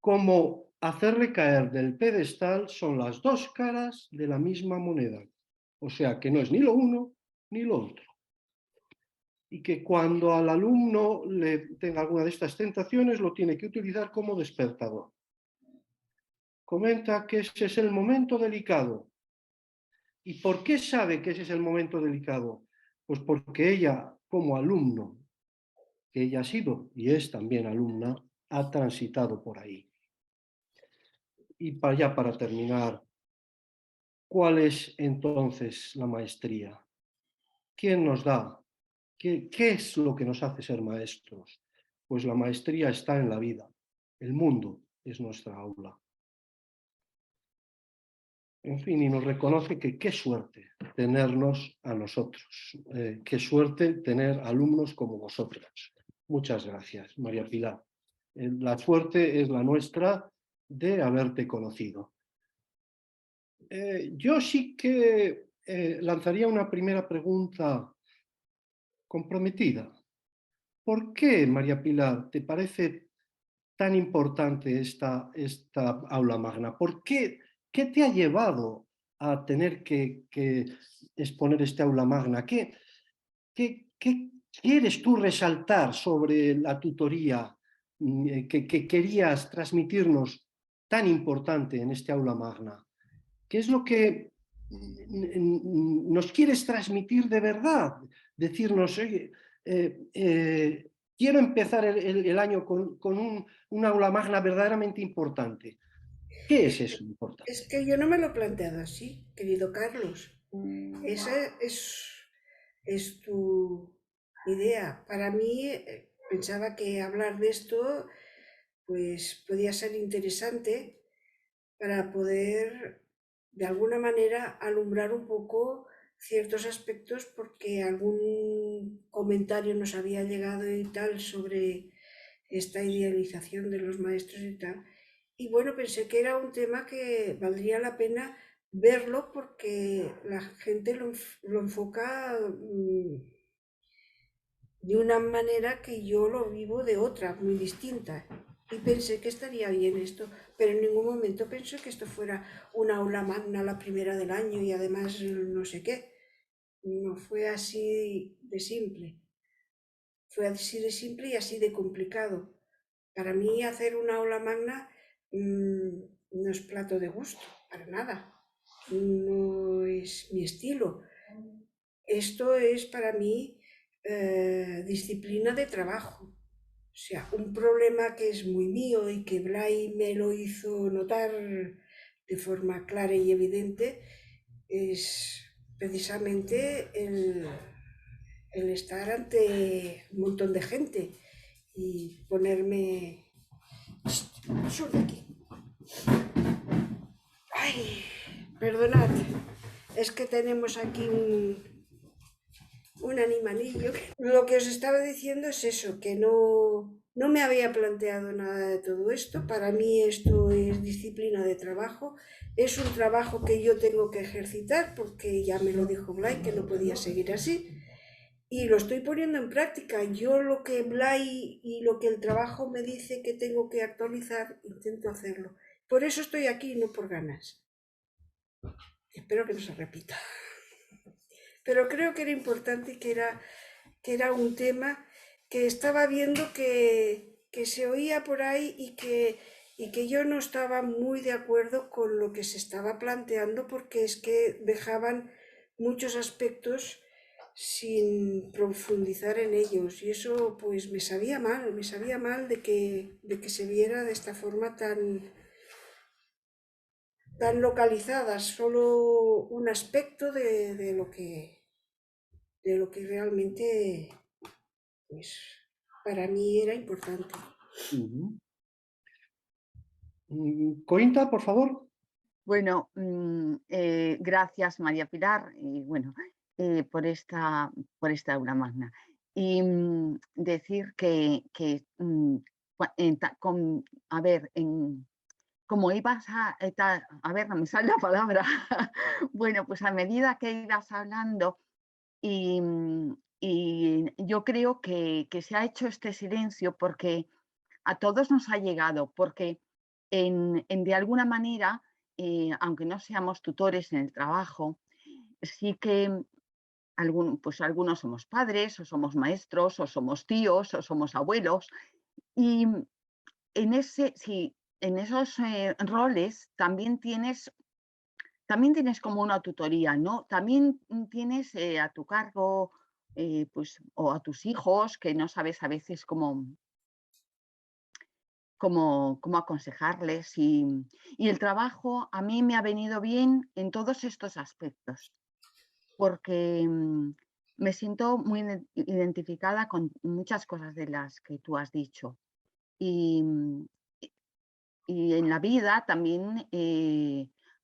como hacerle caer del pedestal son las dos caras de la misma moneda. O sea que no es ni lo uno ni lo otro. Y que cuando al alumno le tenga alguna de estas tentaciones lo tiene que utilizar como despertador. Comenta que ese es el momento delicado. ¿Y por qué sabe que ese es el momento delicado? Pues porque ella, como alumno, que ella ha sido y es también alumna, ha transitado por ahí. Y ya para terminar, ¿cuál es entonces la maestría? ¿Quién nos da? ¿Qué es lo que nos hace ser maestros? Pues la maestría está en la vida. El mundo es nuestra aula. En fin, y nos reconoce que qué suerte tenernos a nosotros. Qué suerte tener alumnos como vosotras. Muchas gracias, María Pilar. La suerte es la nuestra de haberte conocido. Yo sí que lanzaría una primera pregunta comprometida. ¿Por qué, María Pilar, te parece tan importante esta aula magna? ¿Por qué? ¿Qué te ha llevado a tener que exponer este aula magna? ¿Qué quieres tú resaltar sobre la tutoría que querías transmitirnos tan importante en este aula magna? ¿Qué es lo que nos quieres transmitir de verdad? Decirnos, oye, quiero empezar el año con un aula magna verdaderamente importante. ¿Qué es eso importante? Es que yo no me lo he planteado así, querido Carlos. Esa es tu idea. Para mí, pensaba que hablar de esto pues podía ser interesante para poder de alguna manera alumbrar un poco ciertos aspectos porque algún comentario nos había llegado y tal sobre esta idealización de los maestros y tal. Y bueno, pensé que era un tema que valdría la pena verlo porque la gente lo enfoca de una manera que yo lo vivo de otra, muy distinta. Y pensé que estaría bien esto, pero en ningún momento pensé que esto fuera una aula magna la primera del año y además no sé qué. No fue así de simple. Fue así de simple y así de complicado. Para mí hacer una aula magna no es plato de gusto, para nada. No es mi estilo. Esto es para mí disciplina de trabajo. O sea, un problema que es muy mío y que Blay me lo hizo notar de forma clara y evidente es precisamente el estar ante un montón de gente y ponerme... ¡Sur de aquí! ¡Ay! Perdonad, es que tenemos aquí un animalillo. Lo que os estaba diciendo es eso, que no me había planteado nada de todo esto. Para mí esto es disciplina de trabajo. Es un trabajo que yo tengo que ejercitar porque ya me lo dijo Blay que no podía seguir así. Y lo estoy poniendo en práctica. Yo lo que Blay y lo que el trabajo me dice que tengo que actualizar, intento hacerlo. Por eso estoy aquí, no por ganas. Espero que no se repita. Pero creo que era importante y que era un tema que estaba viendo que se oía por ahí y que yo no estaba muy de acuerdo con lo que se estaba planteando porque es que dejaban muchos aspectos sin profundizar en ellos y eso pues me sabía mal de que se viera de esta forma tan localizada, solo un aspecto de lo que realmente pues para mí era importante. Cointa, por favor. Bueno, gracias María Pilar y bueno, por esta aula magna. Y decir que a ver, como ibas a ver, no me sale la palabra. Bueno, pues a medida que ibas hablando y Y yo creo que se ha hecho este silencio porque a todos nos ha llegado, porque de alguna manera, aunque no seamos tutores en el trabajo, sí que pues algunos somos padres, o somos maestros, o somos tíos, o somos abuelos. Y sí, en esos roles también tienes como una tutoría, ¿no? También tienes a tu cargo, pues, o a tus hijos, que no sabes a veces cómo aconsejarles. Y el trabajo a mí me ha venido bien en todos estos aspectos, porque me siento muy identificada con muchas cosas de las que tú has dicho. Y, y en la vida también,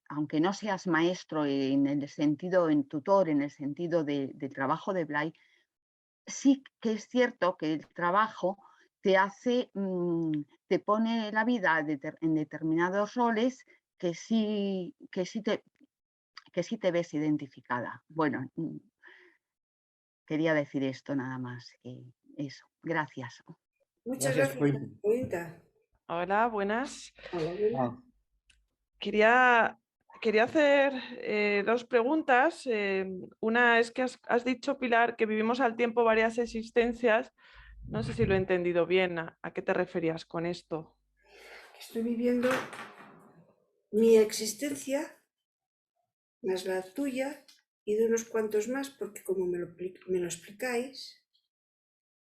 aunque no seas maestro en tutor, en el sentido del trabajo de Blay, sí que es cierto que el trabajo te pone la vida en determinados roles que sí te ves identificada. Bueno, quería decir esto nada más, que eso. Gracias. Muchas Gracias, gracias, Coita. Coita. Hola, buenas. Hola, buenas. Ah, Quería hacer dos preguntas. Una es que has dicho, Pilar, que vivimos al tiempo varias existencias. No sé si lo he entendido bien. ¿A qué te referías con esto? Estoy viviendo mi existencia, más la tuya y de unos cuantos más, porque como me lo explicáis,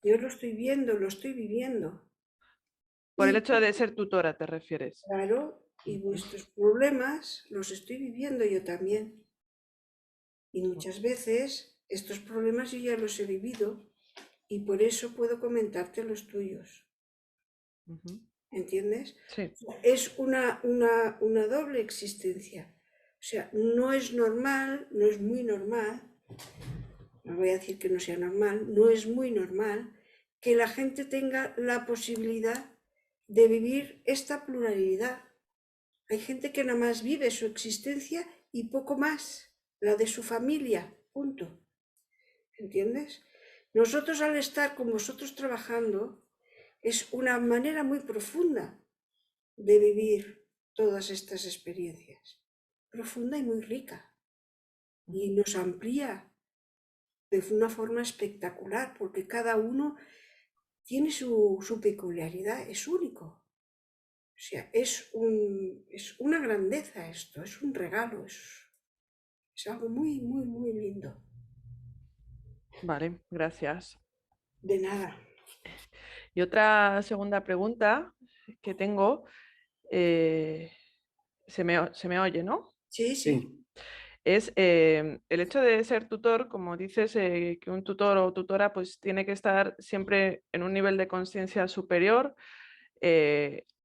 yo lo estoy viendo, lo estoy viviendo. Por el Y hecho de ser tutora, ¿te refieres? claro, y vuestros problemas los estoy viviendo yo también. Y muchas veces estos problemas yo ya los he vivido y por eso puedo comentarte los tuyos. Ujú. ¿Entiendes? Sí. Es una doble existencia. O sea, no es normal, no es muy normal, no voy a decir que no sea normal, no es muy normal que la gente tenga la posibilidad de vivir esta pluralidad. Hay gente que nada más vive su existencia y poco más, la de su familia, punto. ¿Entiendes? Nosotros al estar con vosotros trabajando es una manera muy profunda de vivir todas estas experiencias, profunda y muy rica, y nos amplía de una forma espectacular, porque cada uno tiene su peculiaridad, es único. O sea, es una grandeza esto, es un regalo, es algo muy, muy, muy lindo. Vale, gracias. De nada. Y otra segunda pregunta que tengo, se me oye, ¿no? Sí, sí, sí, Es el hecho de ser tutor, como dices, que un tutor o tutora pues tiene que estar siempre en un nivel de conciencia superior.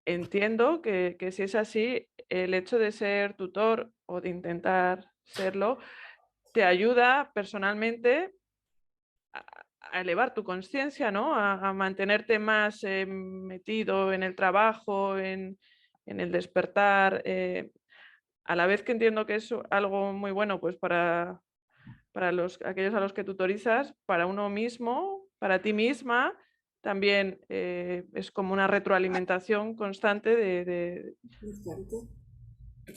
Entiendo que si es así, el hecho de ser tutor o de intentar serlo te ayuda personalmente a, a elevar tu conciencia, ¿no? A mantenerte más metido en el trabajo, en el despertar. A la vez que entiendo que es algo muy bueno pues para aquellos a los que tutorizas, para uno mismo, para ti misma, también es como una retroalimentación constante constante,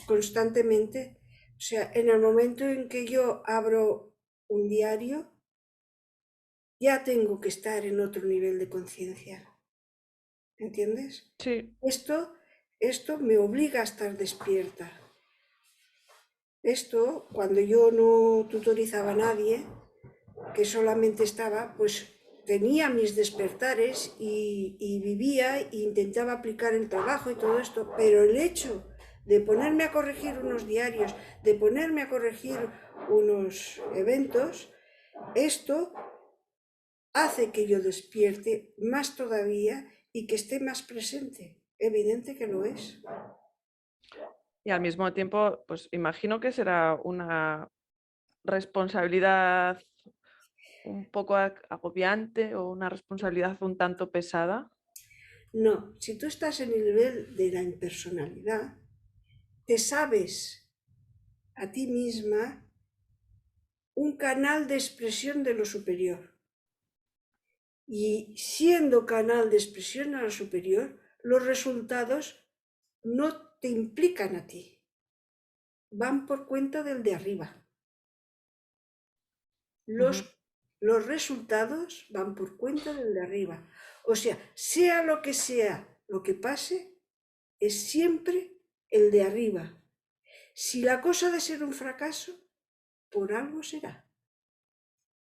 constantemente. O sea, en el momento en que yo abro un diario, ya tengo que estar en otro nivel de conciencia. ¿Entiendes? Sí, Esto me obliga a estar despierta. Esto, cuando yo no tutorizaba a nadie, que solamente estaba, pues tenía mis despertares y vivía e intentaba aplicar el trabajo y todo esto, pero el hecho de ponerme a corregir unos diarios, de ponerme a corregir unos eventos, esto hace que yo despierte más todavía y que esté más presente. Evidente que lo es. y al mismo tiempo, pues imagino que será una responsabilidad un poco agobiante o una responsabilidad un tanto pesada. No, si tú estás en el nivel de la impersonalidad, te sabes a ti misma un canal de expresión de lo superior. Y siendo canal de expresión a la superior, los resultados no te implican a ti, van por cuenta del de arriba. Los resultados van por cuenta del de arriba. O sea lo que pase, es siempre el de arriba. Si la cosa ha de ser un fracaso, por algo será.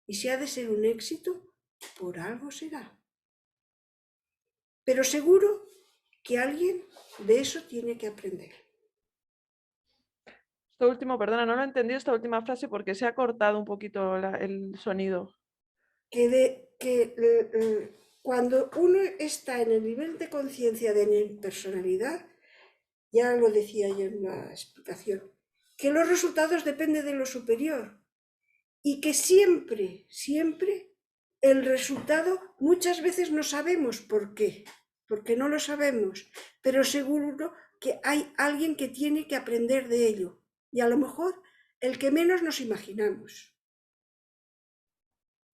Y si ha de ser un éxito, por algo será. Pero seguro que alguien de eso tiene que aprender. Esto último, perdona, no lo he entendido esta última frase porque se ha cortado un poquito el sonido. Cuando uno está en el nivel de conciencia de mi personalidad, ya lo decía yo en la explicación, que los resultados dependen de lo superior y que siempre, siempre el resultado, muchas veces no sabemos por qué, porque no lo sabemos, pero seguro que hay alguien que tiene que aprender de ello y a lo mejor el que menos nos imaginamos.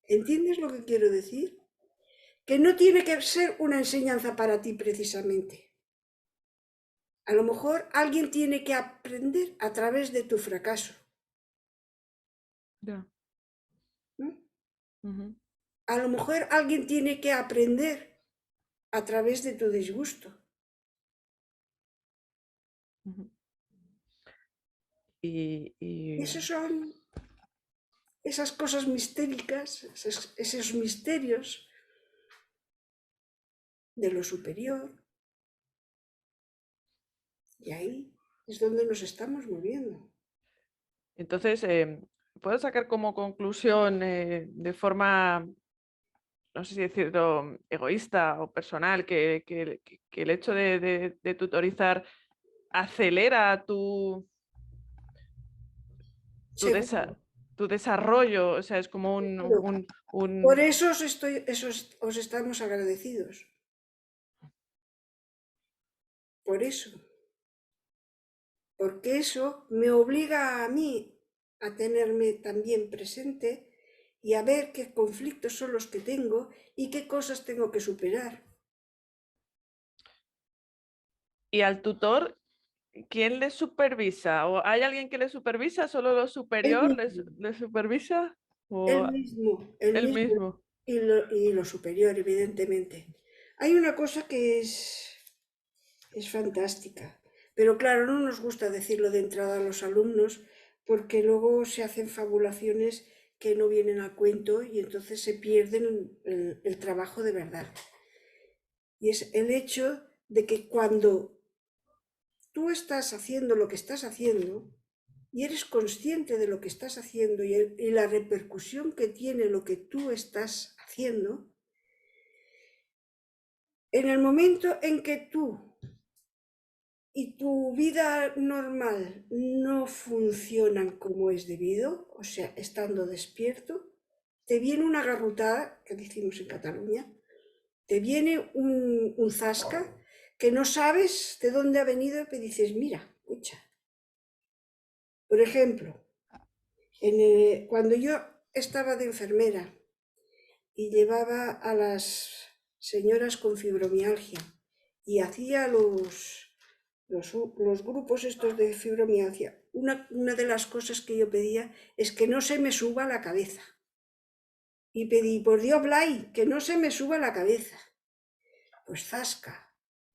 ¿Entiendes lo que quiero decir? Que no tiene que ser una enseñanza para ti precisamente. A lo mejor alguien tiene que aprender a través de tu fracaso. Ya. ¿Mm? A lo mejor alguien tiene que aprender a través de tu disgusto. Esos son esas cosas mistéricas, esos misterios de lo superior. Y ahí es donde nos estamos moviendo. Entonces, ¿puedo sacar como conclusión de forma, no sé si decirlo, egoísta o personal, que el hecho de tutorizar acelera tu desarrollo? O sea, es como un... Por eso os estamos agradecidos. Por eso. Porque eso me obliga a mí a tenerme también presente y a ver qué conflictos son los que tengo y qué cosas tengo que superar. ¿Y al tutor, quién le supervisa? ¿O hay alguien que le supervisa? ¿Solo lo superior le supervisa? ¿O El mismo mismo? y lo superior, evidentemente. Hay una cosa que es fantástica, pero claro, no nos gusta decirlo de entrada a los alumnos porque luego se hacen fabulaciones que no vienen a cuento y entonces se pierden el trabajo de verdad. Y es el hecho de que cuando tú estás haciendo lo que estás haciendo y eres consciente de lo que estás haciendo y la repercusión que tiene lo que tú estás haciendo, en el momento en que tú y tu vida normal no funcionan como es debido, o sea, estando despierto, te viene una garrutada, que decimos en Cataluña, te viene un zasca que no sabes de dónde ha venido y dices, mira, escucha. Por ejemplo, cuando yo estaba de enfermera y llevaba a las señoras con fibromialgia y hacía los grupos estos de fibromialgia, una de las cosas que yo pedía es que no se me suba la cabeza. Y pedí, por Dios, Blay, que no se me suba la cabeza. Pues zasca,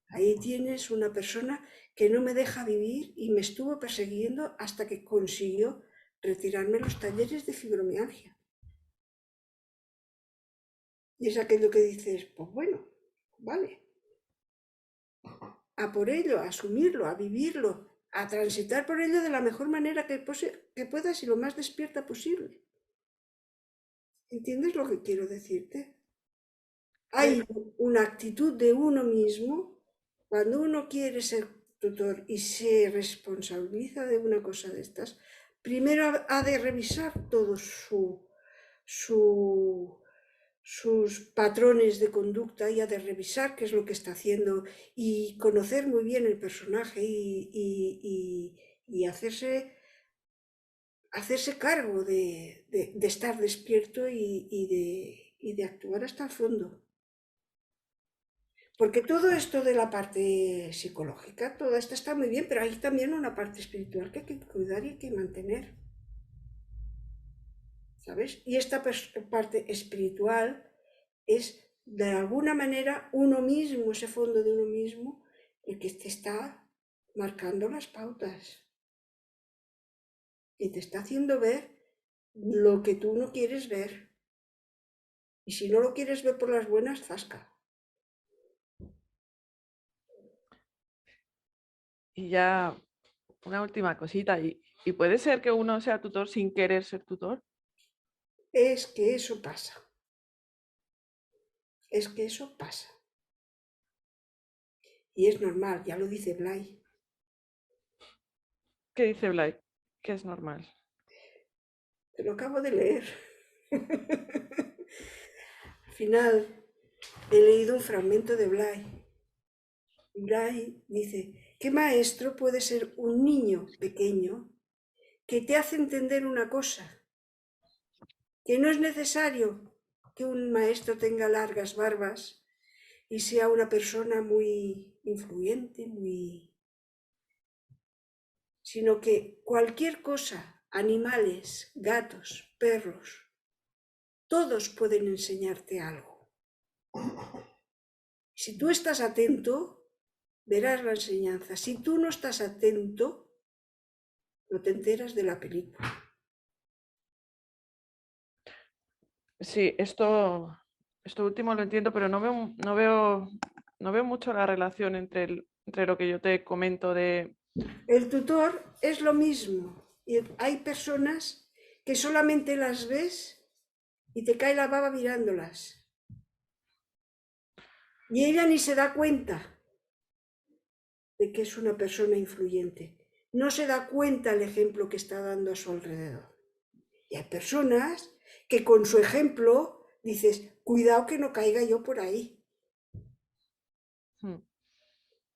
ahí tienes una persona que no me deja vivir y me estuvo persiguiendo hasta que consiguió retirarme los talleres de fibromialgia. Y es aquello que dices, pues bueno, vale. A por ello, a asumirlo, a vivirlo, a transitar por ello de la mejor manera que puedas y lo más despierta posible. ¿Entiendes lo que quiero decirte? Hay una actitud de uno mismo, cuando uno quiere ser tutor y se responsabiliza de una cosa de estas, primero ha de revisar todos sus patrones de conducta y ha de revisar qué es lo que está haciendo y conocer muy bien el personaje y hacerse cargo de estar despierto y y de actuar hasta el fondo. Porque todo esto de la parte psicológica, toda esta está muy bien, pero hay también una parte espiritual que hay que cuidar y hay que mantener. ¿Sabes? Y esta parte espiritual es, de alguna manera, uno mismo, ese fondo de uno mismo, el que te está marcando las pautas. Y te está haciendo ver lo que tú no quieres ver. Y si no lo quieres ver por las buenas, zasca. Y ya una última cosita. ¿Y puede ser que uno sea tutor sin querer ser tutor? Es que eso pasa. Es que eso pasa. Y es normal, ya lo dice Blay. ¿Qué dice Blay? Que es normal. Te lo acabo de leer. Al final he leído un fragmento de Blay. Blay dice, ¿qué maestro puede ser un niño pequeño que te hace entender una cosa? Que no es necesario que un maestro tenga largas barbas y sea una persona muy influyente, sino que cualquier cosa, animales, gatos, perros, todos pueden enseñarte algo. Si tú estás atento, verás la enseñanza. Si tú no estás atento, no te enteras de la película. Sí, esto último lo entiendo, pero no veo mucho la relación entre lo que yo te comento de... El tutor es lo mismo. Y hay personas que solamente las ves y te cae la baba mirándolas. Y ella ni se da cuenta de que es una persona influyente. No se da cuenta el ejemplo que está dando a su alrededor. Y hay personas que con su ejemplo dices, cuidado que no caiga yo por ahí.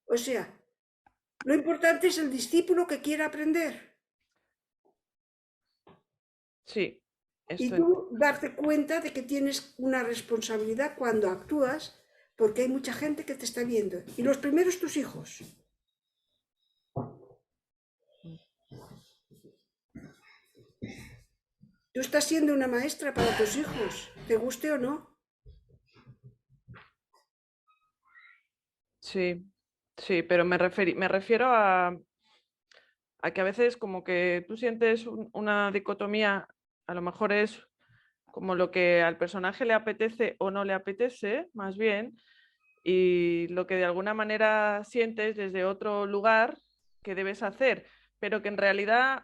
O sea, lo importante es el discípulo que quiera aprender. Sí. Y tú darte cuenta de que tienes una responsabilidad cuando actúas, porque hay mucha gente que te está viendo. Y los primeros tus hijos. Tú estás siendo una maestra para tus hijos, te guste o no. Sí, sí, pero me refiero a que a veces como que tú sientes una dicotomía, a lo mejor es como lo que al personaje le apetece o no le apetece, más bien, y lo que de alguna manera sientes desde otro lugar que debes hacer, pero que en realidad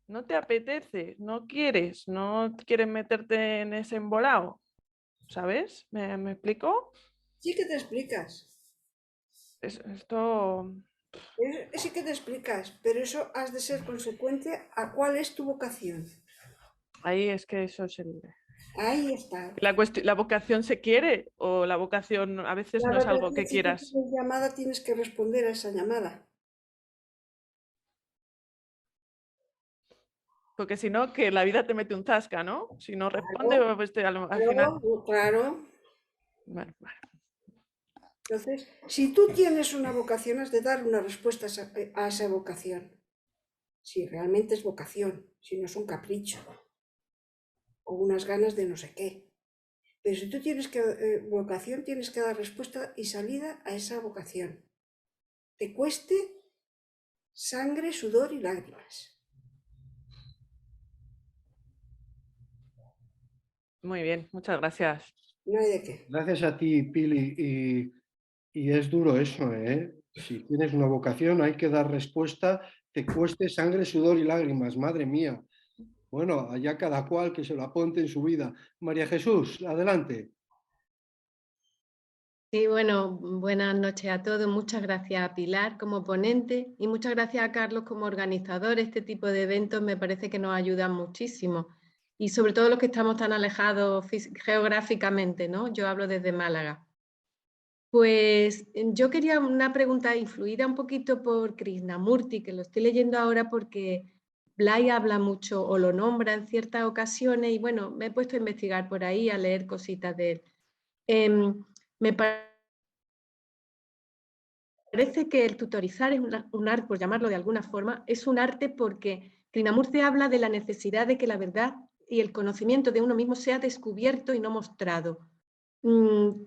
no te apetece, no quieres meterte en ese embolado, ¿sabes? ¿Me explico? Sí que te explicas. Esto... Sí que te explicas, pero eso has de ser consecuente a cuál es tu vocación. Ahí es que eso es Ahí está. ¿La vocación se quiere o la vocación a veces no es Claro, algo que si tú quieras? tienes llamada, tienes que responder a esa llamada. Porque si no, que la vida te mete un zasca, ¿no? Si no responde, Claro, pues al final... claro. Bueno. Entonces, si tú tienes una vocación, has de dar una respuesta a esa vocación. Si realmente es vocación, si no es un capricho o unas ganas de no sé qué. Pero si tú tienes vocación, tienes que dar respuesta y salida a esa vocación. Te cueste sangre, sudor y lágrimas. Muy bien, muchas gracias. No hay de qué. Gracias a ti, Pili. Y es duro eso, ¿eh? Si tienes una vocación, hay que dar respuesta, te cueste sangre, sudor y lágrimas, madre mía. Bueno, allá cada cual que se lo apunte en su vida. María Jesús, adelante. Sí, bueno, buenas noches a todos. Muchas gracias a Pilar como ponente y muchas gracias a Carlos como organizador. Este tipo de eventos me parece que nos ayudan muchísimo y sobre todo los que estamos tan alejados geográficamente, ¿no? Yo hablo desde Málaga. Pues yo quería una pregunta influida un poquito por Krishnamurti, que lo estoy leyendo ahora porque Blay habla mucho o lo nombra en ciertas ocasiones y bueno, me he puesto a investigar por ahí, a leer cositas de él. Me parece que el tutorizar es un arte, por llamarlo de alguna forma, es un arte porque Krishnamurti habla de la necesidad de que la verdad y el conocimiento de uno mismo sea descubierto y no mostrado.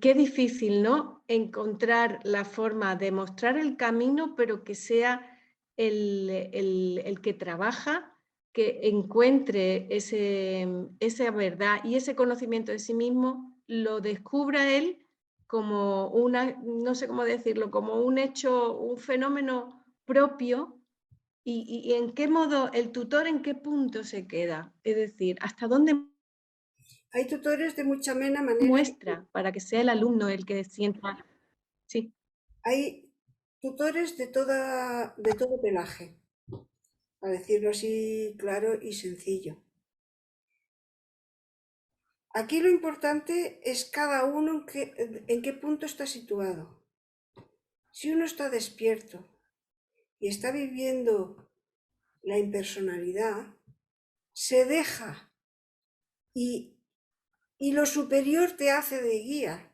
Qué difícil, ¿no? Encontrar la forma de mostrar el camino, pero que sea el que trabaja, que encuentre esa verdad y ese conocimiento de sí mismo, lo descubra él como no sé cómo decirlo, como un hecho, un fenómeno propio. ¿Y en qué modo, el tutor en qué punto se queda? Es decir, ¿hasta dónde Hay tutores de mucha manera. muestra para que sea el alumno el que sienta? Sí. Hay tutores de todo pelaje, a decirlo así claro y sencillo. Aquí lo importante es cada uno en qué punto está situado. Si uno está despierto y está viviendo la impersonalidad, se deja y lo superior te hace de guía.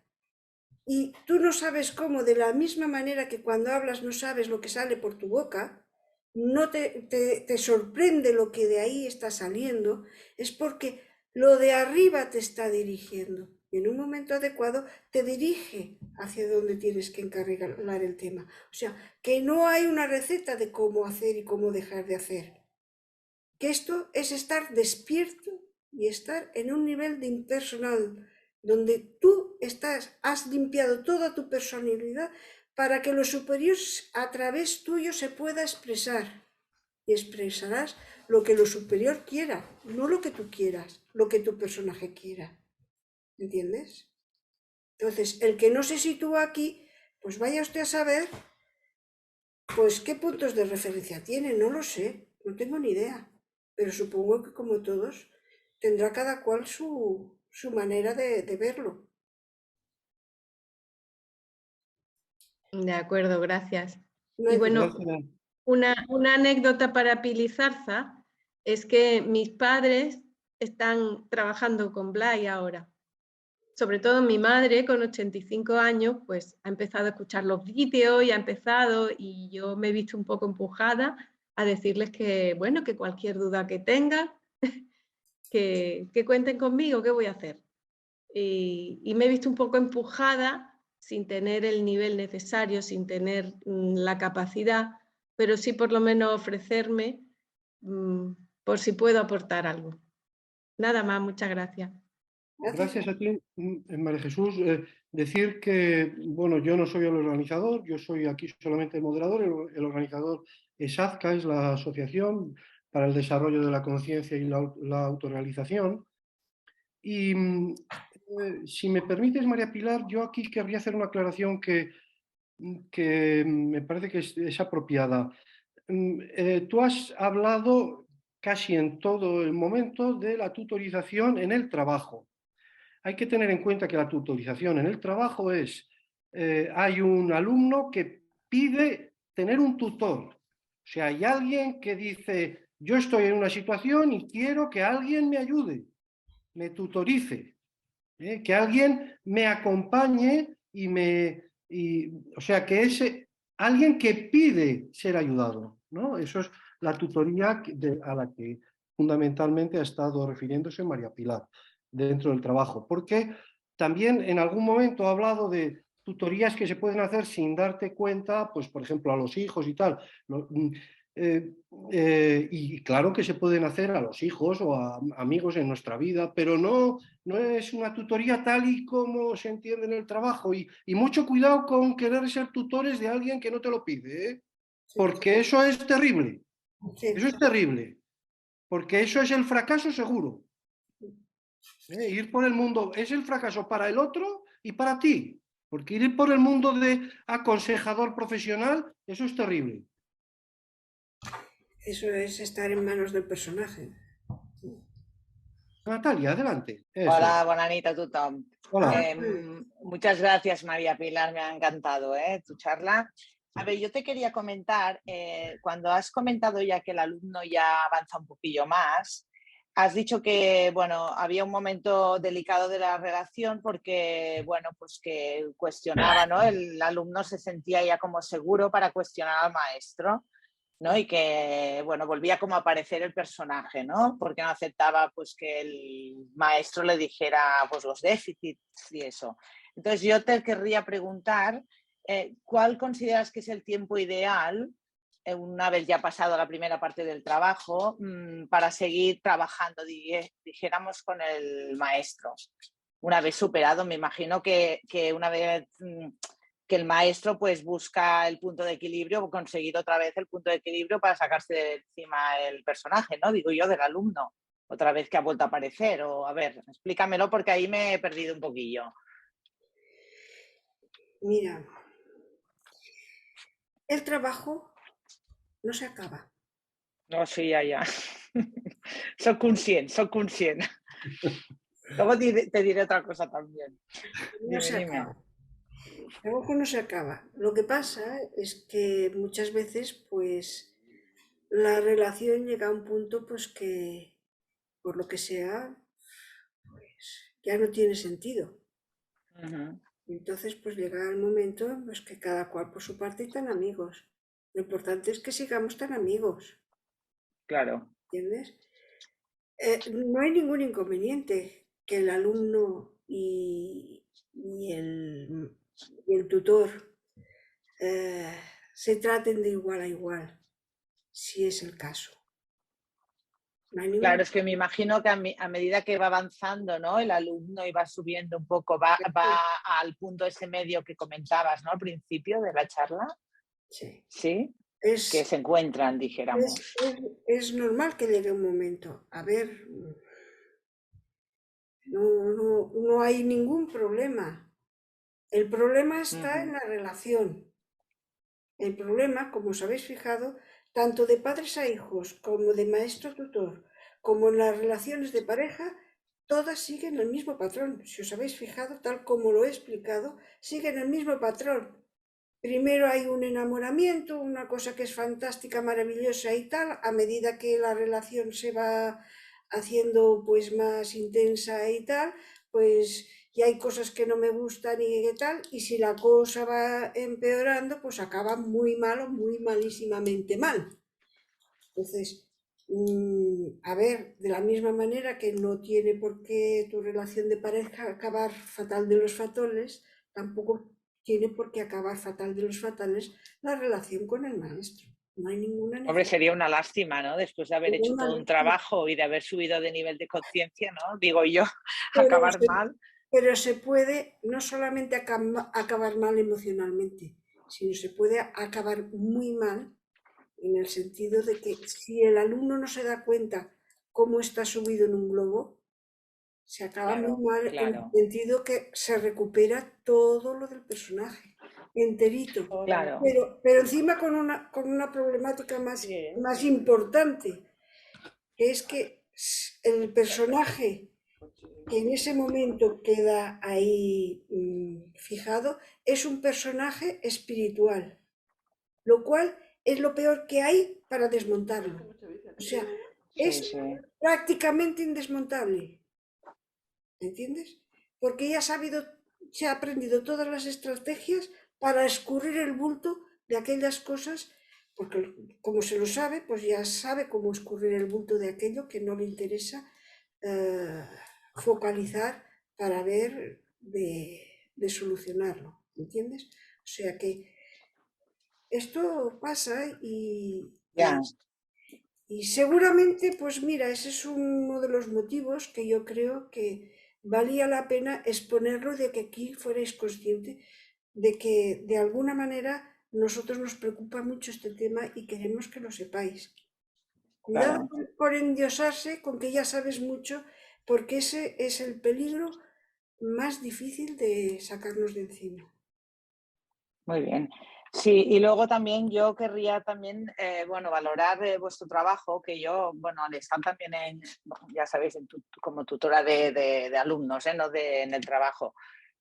Y tú no sabes cómo, de la misma manera que cuando hablas no sabes lo que sale por tu boca, no te sorprende lo que de ahí está saliendo, es porque lo de arriba te está dirigiendo. Y en un momento adecuado te dirige hacia donde tienes que encarrilar el tema. O sea, que no hay una receta de cómo hacer y cómo dejar de hacer. Que esto es estar despierto y estar en un nivel de impersonal, donde tú has limpiado toda tu personalidad para que lo superior a través tuyo se pueda expresar. Y expresarás lo que lo superior quiera, no lo que tú quieras, lo que tu personaje quiera. ¿Entiendes? Entonces, el que no se sitúa aquí, pues vaya usted a saber, pues qué puntos de referencia tiene, no lo sé, no tengo ni idea. Pero supongo que como todos, tendrá cada cual su manera de verlo. De acuerdo, gracias. No Y hay bueno, Gracias. una anécdota para Pili Zarza es que mis padres están trabajando con Blay ahora. Sobre todo mi madre, con 85 años, pues ha empezado a escuchar los vídeos y ha empezado, y yo me he visto un poco empujada a decirles que, bueno, que cualquier duda que tengan, que cuenten conmigo, ¿qué voy a hacer? Y me he visto un poco empujada sin tener el nivel necesario, sin tener la capacidad, pero sí por lo menos ofrecerme por si puedo aportar algo. Nada más, muchas gracias. Gracias a ti, María Jesús. Decir que, bueno, yo no soy el organizador, yo soy aquí solamente el moderador. El organizador es AZCA, es la Asociación para el Desarrollo de la Conciencia y la Autorrealización. Y si me permites, María Pilar, yo aquí querría hacer una aclaración que me parece que es apropiada. Tú has hablado casi en todo el momento de la tutorización en el trabajo. Hay que tener en cuenta que la tutorización en el trabajo hay un alumno que pide tener un tutor. O sea, hay alguien que dice, yo estoy en una situación y quiero que alguien me ayude, me tutorice, que alguien me acompañe o sea, que es alguien que pide ser ayudado, ¿no? Eso es la tutoría a la que fundamentalmente ha estado refiriéndose María Pilar dentro del trabajo, porque también en algún momento ha hablado de tutorías que se pueden hacer sin darte cuenta, pues por ejemplo a los hijos y tal. Y claro que se pueden hacer a los hijos o a amigos en nuestra vida, pero no es una tutoría tal y como se entiende en el trabajo. Y mucho cuidado con querer ser tutores de alguien que no te lo pide, ¿eh? Porque eso es terrible. Eso es terrible. Porque eso es el fracaso seguro. Ir por el mundo es el fracaso para el otro y para ti. Porque ir por el mundo de aconsejador profesional, eso es terrible. Eso es estar en manos del personaje. Natalia, adelante. Eso. Hola, bona nit a tothom. Hola. Muchas gracias, María Pilar, me ha encantado tu charla. A ver, yo te quería comentar, cuando has comentado ya que el alumno ya avanza un poquillo más, has dicho que, bueno, había un momento delicado de la relación porque, bueno, pues que cuestionaba, ¿no? El alumno se sentía ya como seguro para cuestionar al maestro, ¿no? Y que, bueno, volvía como a aparecer el personaje, ¿no? Porque no aceptaba, pues, que el maestro le dijera, pues, los déficits y eso. Entonces, yo te querría preguntar, ¿cuál consideras que es el tiempo ideal, una vez ya pasado la primera parte del trabajo, para seguir trabajando, dijéramos, con el maestro? Una vez superado, me imagino que una vez que el maestro pues busca el punto de equilibrio o conseguir otra vez el punto de equilibrio para sacarse de encima el personaje, ¿no? Digo yo, del alumno, otra vez que ha vuelto a aparecer. O, a ver, explícamelo porque ahí me he perdido un poquillo. Mira, el trabajo no se acaba. No, sí, ya. Soy conscient. Luego te diré otra cosa también. No se Dime. acaba. El trabajo no se acaba. Lo que pasa es que muchas veces, pues, la relación llega a un punto, pues, que, por lo que sea, pues, ya no tiene sentido. Uh-huh. Entonces, pues, llega el momento, pues, que cada cual por su parte y tan amigos. Lo importante es que sigamos tan amigos, Claro. ¿entiendes? No hay ningún inconveniente que el alumno y el tutor se traten de igual a igual, si es el caso. No hay ningún Claro, es que me imagino que a medida que va avanzando, ¿no? El alumno y va subiendo un poco, va al punto ese medio que comentabas, ¿no? Al principio de la charla. Sí. Sí, Es, que se encuentran, dijéramos. es normal que llegue un momento. A ver, no hay ningún problema. El problema está en la relación. El problema, como os habéis fijado, tanto de padres a hijos, como de maestro a tutor, como en las relaciones de pareja, todas siguen el mismo patrón. Si os habéis fijado, tal como lo he explicado, siguen el mismo patrón. Primero hay un enamoramiento, una cosa que es fantástica, maravillosa y tal, a medida que la relación se va haciendo pues más intensa y tal, pues y hay cosas que no me gustan y tal, y si la cosa va empeorando, pues acaba muy mal o muy malísimamente mal. Entonces, a ver, de la misma manera que no tiene por qué tu relación de pareja acabar fatal de los fatales, tampoco tiene por qué acabar fatal de los fatales la relación con el maestro. No hay ninguna necesidad. Hombre, sería una lástima, ¿no? Después de haber hecho todo un trabajo y de haber subido de nivel de conciencia, ¿no? Digo yo, acabar mal. Pero se puede no solamente acabar mal emocionalmente, sino se puede acabar muy mal en el sentido de que si el alumno no se da cuenta cómo está subido en un globo, se acaba muy mal en el sentido que se recupera todo lo del personaje, enterito. Claro. Pero encima con una problemática más importante, que es que el personaje que en ese momento queda ahí fijado es un personaje espiritual, lo cual es lo peor que hay para desmontarlo. O sea, es prácticamente indesmontable. ¿Entiendes? Porque ya se ha aprendido todas las estrategias para escurrir el bulto de aquellas cosas, porque como se lo sabe, pues ya sabe cómo escurrir el bulto de aquello que no le interesa focalizar para ver de solucionarlo. ¿Entiendes? O sea que esto pasa y seguramente, pues mira, ese es uno de los motivos que yo creo que valía la pena exponerlo, de que aquí fuerais consciente de que de alguna manera nosotros nos preocupa mucho este tema y queremos que lo sepáis. Cuidado por endiosarse con que ya sabes mucho, porque ese es el peligro más difícil de sacarnos de encima. Muy bien. Sí, y luego también yo querría también, valorar vuestro trabajo, que yo, al estar también ya sabéis, como tutora de alumnos, no en el trabajo.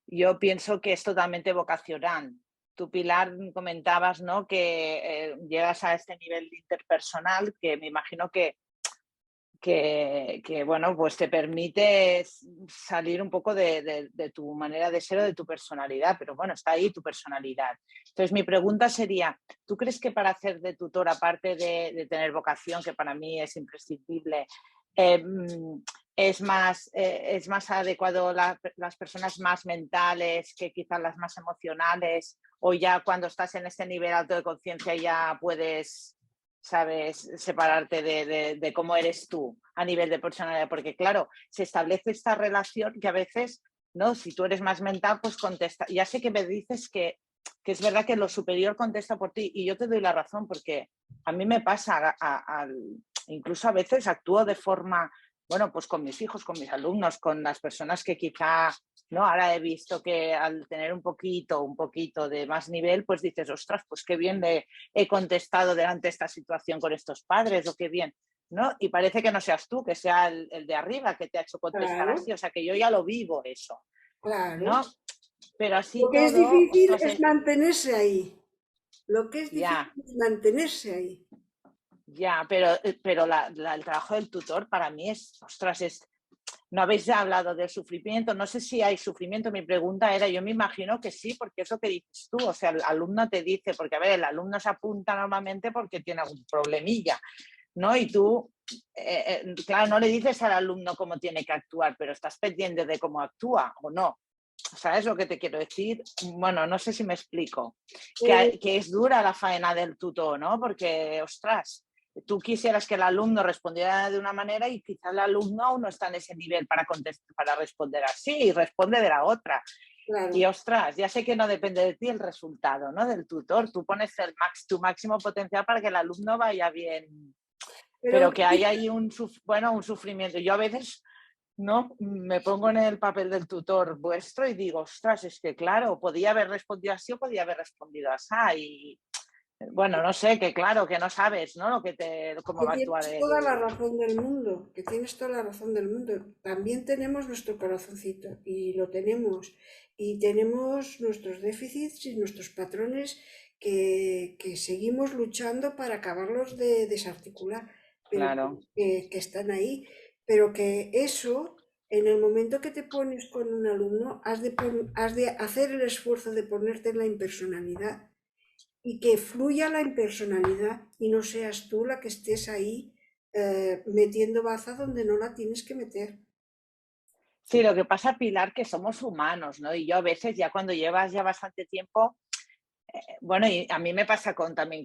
Yo pienso que es totalmente vocacional, tú, Pilar, comentabas, ¿no? Que llegas a este nivel interpersonal que me imagino que bueno, pues te permite salir un poco de tu manera de ser o de tu personalidad, pero bueno, está ahí tu personalidad. Entonces, mi pregunta sería, ¿tú crees que para hacer de tutor, aparte de tener vocación, que para mí es imprescindible, es más adecuado las personas más mentales que quizás las más emocionales? ¿O ya cuando estás en este nivel alto de conciencia ya puedes, sabes, separarte de cómo eres tú a nivel de personalidad? Porque claro, se establece esta relación que a veces, ¿no? Si tú eres más mental, pues contesta. Ya sé que me dices que es verdad que lo superior contesta por ti, y yo te doy la razón, porque a mí me pasa, incluso a veces actúo de forma, bueno, pues con mis hijos, con mis alumnos, con las personas que quizá, ¿no? Ahora he visto que al tener un poquito de más nivel, pues dices, ostras, pues qué bien he contestado delante de esta situación con estos padres, o qué bien, ¿no? Y parece que no seas tú, que sea el de arriba que te ha hecho contestar Claro, así, o sea que yo ya lo vivo eso, claro. ¿no? Pero así Lo que es todo, difícil ostras, es mantenerse ahí. Lo que es difícil ya. es mantenerse ahí. Ya, pero el trabajo del tutor para mí es, ostras, no habéis hablado del sufrimiento, no sé si hay sufrimiento, mi pregunta era, yo me imagino que sí, porque es lo que dices tú, o sea, el alumno te dice, porque a ver, el alumno se apunta normalmente porque tiene algún problemilla, ¿no? Y tú, claro, no le dices al alumno cómo tiene que actuar, pero estás pendiente de cómo actúa o no. ¿Sabes lo que te quiero decir? Bueno, no sé si me explico. Eh, Que es dura la faena del tutor, ¿no? Porque, ostras, tú quisieras que el alumno respondiera de una manera y quizá el alumno aún no está en ese nivel para responder así y responde de la otra. Y claro. ostras, ya sé que no depende de ti el resultado, ¿no? Del tutor. Tú pones tu máximo potencial para que el alumno vaya bien, Pero pero que hay ahí un sufrimiento. Yo a veces, ¿no? Me pongo en el papel del tutor vuestro y digo, ostras, es que claro, podía haber respondido así o podía haber respondido así. Y bueno, no sé, que claro, que no sabes, ¿no? Cómo que va a actuar tienes toda la el... razón del mundo, que tienes toda la razón del mundo. También tenemos nuestro corazoncito y lo tenemos. Y tenemos nuestros déficits y nuestros patrones que seguimos luchando para acabarlos de desarticular, pero Claro, que están ahí. Pero que eso, en el momento que te pones con un alumno, has de hacer el esfuerzo de ponerte en la impersonalidad y que fluya la impersonalidad y no seas tú la que estés ahí metiendo baza donde no la tienes que meter. sí, lo que pasa, Pilar, que somos humanos, ¿no? Y yo a veces, ya cuando llevas ya bastante tiempo, bueno, y a mí me pasa también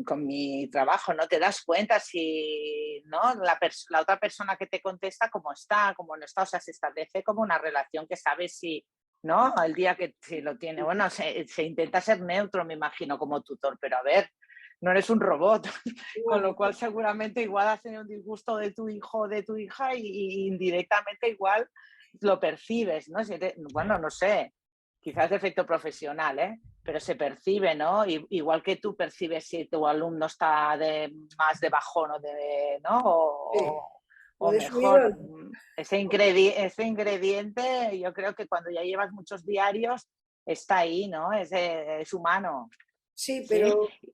con mi trabajo, ¿no? Te das cuenta si, ¿no? La otra persona que te contesta cómo está, cómo no está, o sea, se establece como una relación que sabes si, ¿no? El día que si lo tiene, bueno, se intenta ser neutro, me imagino, como tutor, pero a ver, no eres un robot, con lo No, cual seguramente igual has tenido un disgusto de tu hijo o de tu hija y indirectamente igual lo percibes, ¿no? Bueno, no sé, quizás de efecto profesional, ¿eh? Pero se percibe, ¿no? Igual que tú percibes si tu alumno está más de bajón ¿no? sí, o O de mejor. subidón. Ese ingrediente, yo creo que cuando ya llevas muchos diarios, está ahí, ¿no? Es humano, Sí, ¿sí?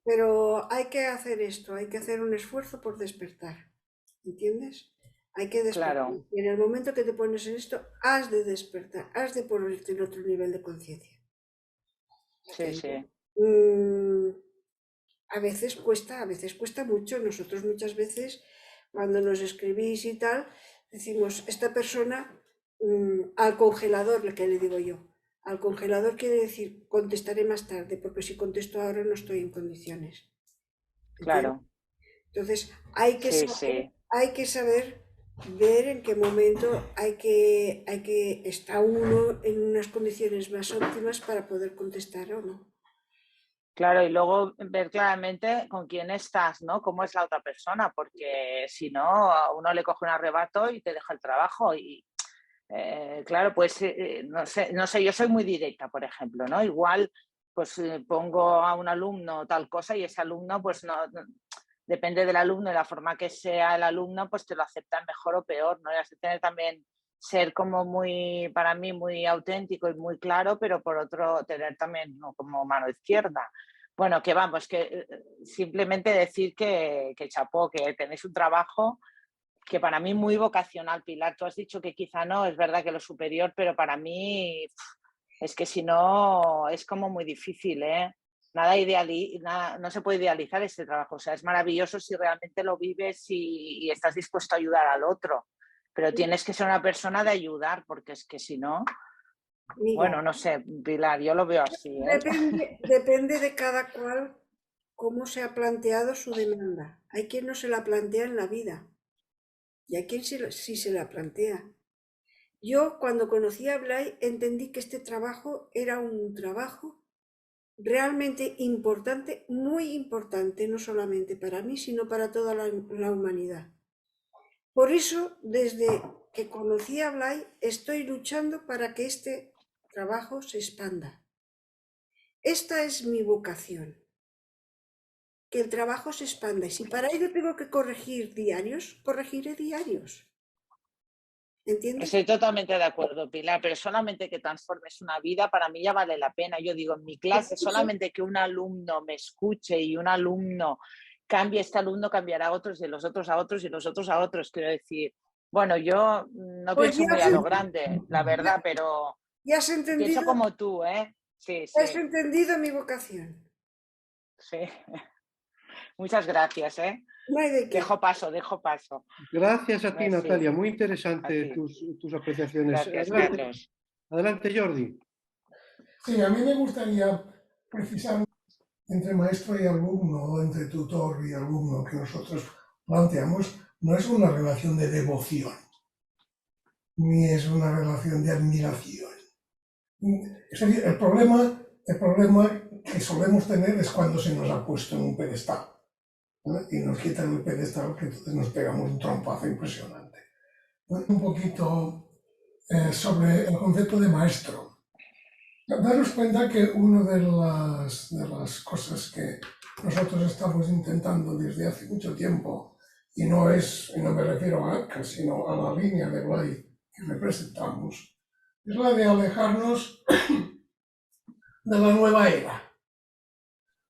pero hay que hacer esto, hay que hacer un esfuerzo por despertar, ¿entiendes? Hay que despertar. Claro, Y en el momento que te pones en esto, has de despertar, has de ponerte en otro nivel de conciencia. sí, ¿Entiendes? sí, Mm, a veces cuesta mucho. Nosotros muchas veces, cuando nos escribís y tal, decimos, esta persona al congelador, que le digo yo, al congelador quiere decir contestaré más tarde, porque si contesto ahora no estoy en condiciones. ¿Entiendes? claro, Entonces sí, sí. hay que saber ver en qué momento hay que está uno en unas condiciones más óptimas para poder contestar o no. Claro, y luego ver claramente con quién estás, ¿no? Cómo es la otra persona, porque si no, a uno le coge un arrebato y te deja el trabajo. Y claro, pues no sé, yo soy muy directa, por ejemplo, ¿no? Igual, pues pongo a un alumno tal cosa y ese alumno, pues depende del alumno y la forma que sea el alumno, pues te lo aceptan mejor o peor, ¿no? Y has de tener también ser como muy, para mí, muy auténtico y muy claro, pero por otro, tener también, ¿no?, como mano izquierda. Bueno, que vamos, que simplemente decir que chapó, que tenéis un trabajo que para mí muy vocacional, Pilar. Tú has dicho que quizá no, es verdad que lo superior, pero para mí es que si no es como muy difícil, ¿eh? Nada, no se puede idealizar este trabajo. O sea, es maravilloso si realmente lo vives y estás dispuesto a ayudar al otro. Pero tienes que ser una persona de ayudar, porque es que si no, Mira, bueno, no sé, Pilar, yo lo veo así, ¿eh? depende de cada cual cómo se ha planteado su demanda. Hay quien no se la plantea en la vida y hay quien sí se la plantea. Yo, cuando conocí a Blay, entendí que este trabajo era un trabajo realmente importante, muy importante, no solamente para mí, sino para toda la humanidad. Por eso, desde que conocí a Blay, estoy luchando para que este trabajo se expanda. Esta es mi vocación, que el trabajo se expanda. Y si para ello tengo que corregir diarios, corregiré diarios. ¿Entiendes? Estoy totalmente de acuerdo, Pilar, pero solamente que transformes una vida, para mí ya vale la pena. Yo digo, en mi clase, solamente que un alumno me escuche y un alumno cambie, este alumno cambiará a otros, de los otros a otros y los otros a otros. Quiero decir, bueno, yo no Pues pienso muy a lo grande, la verdad, pero ya has pienso entendido, como tú, ¿eh? Sí, has sí, entendido mi vocación. sí. Muchas gracias, ¿eh? No hay de qué. Dejo paso. Gracias a ti, Sí, Natalia. Muy a interesante ti. tus apreciaciones. Gracias, Adelante, Carlos. adelante, Jordi. Sí, a mí me gustaría precisar entre maestro y alumno, entre tutor y alumno que nosotros planteamos, no es una relación de devoción, ni es una relación de admiración. Es decir, el problema que solemos tener es cuando se nos ha puesto en un pedestal, ¿no? Y nos quitan el pedestal, que entonces nos pegamos un trompazo impresionante, ¿no? Un poquito sobre el concepto de maestro. Daros cuenta que una de las cosas que nosotros estamos intentando desde hace mucho tiempo, y no me refiero a ACA, sino a la línea de Blay que representamos, es la de alejarnos de la nueva era.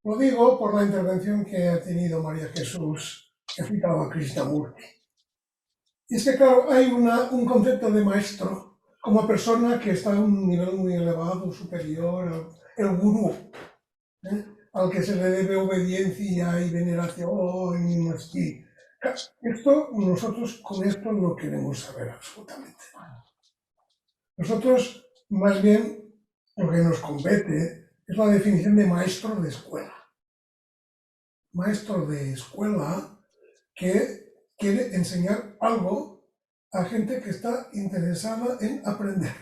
Lo digo por la intervención que ha tenido María Jesús, que ha citado a Krishnamurti. Y es que, claro, hay un concepto de maestro como persona que está a un nivel muy elevado, superior, el gurú, al que se le debe obediencia y veneración y así. Nosotros con esto no queremos saber absolutamente nada. Nosotros, más bien, lo que nos compete es la definición de maestro de escuela. Maestro de escuela que quiere enseñar algo a gente que está interesada en aprender.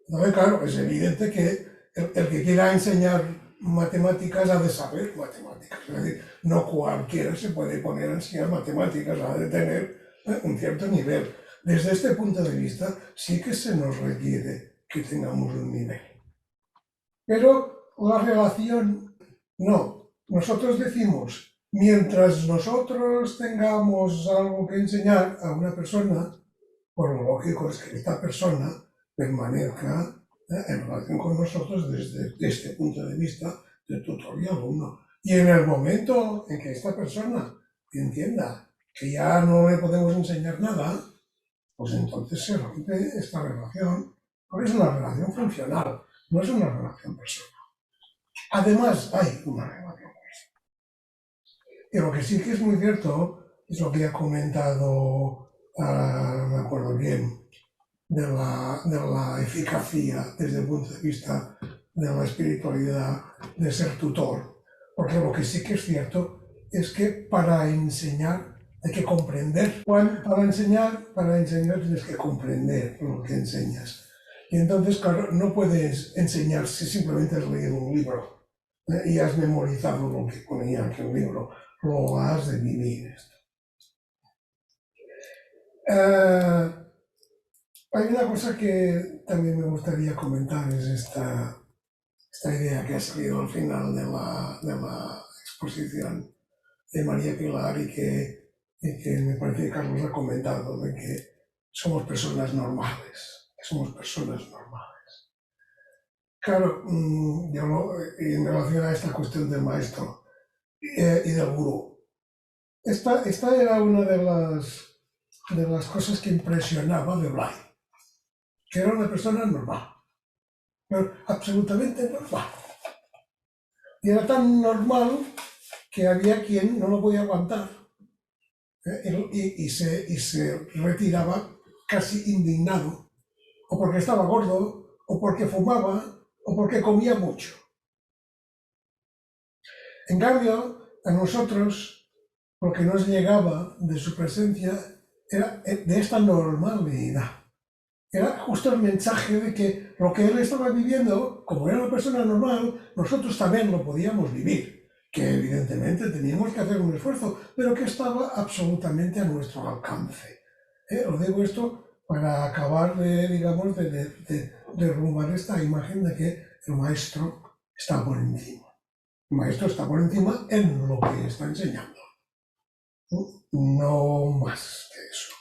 Entonces, claro, es evidente que el que quiera enseñar matemáticas ha de saber matemáticas. Es decir, no cualquiera se puede poner a enseñar matemáticas, ha de tener un cierto nivel. Desde este punto de vista, sí que se nos requiere que tengamos un nivel. Pero la relación, no. Nosotros decimos, mientras nosotros tengamos algo que enseñar a una persona, pues lo lógico es que esta persona permanezca en relación con nosotros desde este punto de vista de tutor y alumno. Y en el momento en que esta persona entienda que ya no le podemos enseñar nada, pues entonces se rompe esta relación, porque es una relación funcional, no es una relación personal. Además, hay una relación personal. Y lo que sí que es muy cierto es lo que ha comentado, no me acuerdo bien, de la eficacia desde el punto de vista de la espiritualidad de ser tutor. Porque lo que sí que es cierto es que para enseñar hay que comprender. Para enseñar tienes que comprender lo que enseñas. Y entonces, claro, no puedes enseñar si simplemente has leído un libro y has memorizado lo que ponía en el libro. Lo has de vivir esto. Hay una cosa que también me gustaría comentar, es esta idea que ha salido al final de la exposición de María Pilar y que me parece que Carlos ha comentado, de que somos personas normales, somos personas normales. Claro, en relación a esta cuestión del maestro y del gurú, esta era una de las cosas que impresionaba de Blay, que era una persona normal, pero absolutamente normal. Y era tan normal que había quien no lo podía aguantar y se retiraba casi indignado, o porque estaba gordo, o porque fumaba, o porque comía mucho. En cambio, a nosotros, lo que nos llegaba de su presencia era de esta normalidad. Era justo el mensaje de que lo que él estaba viviendo, como era una persona normal, nosotros también lo podíamos vivir, que evidentemente teníamos que hacer un esfuerzo, pero que estaba absolutamente a nuestro alcance. Lo digo esto para acabar de derrumbar esta imagen de que el maestro está por encima. El maestro está por encima en lo que está enseñando. No más que eso.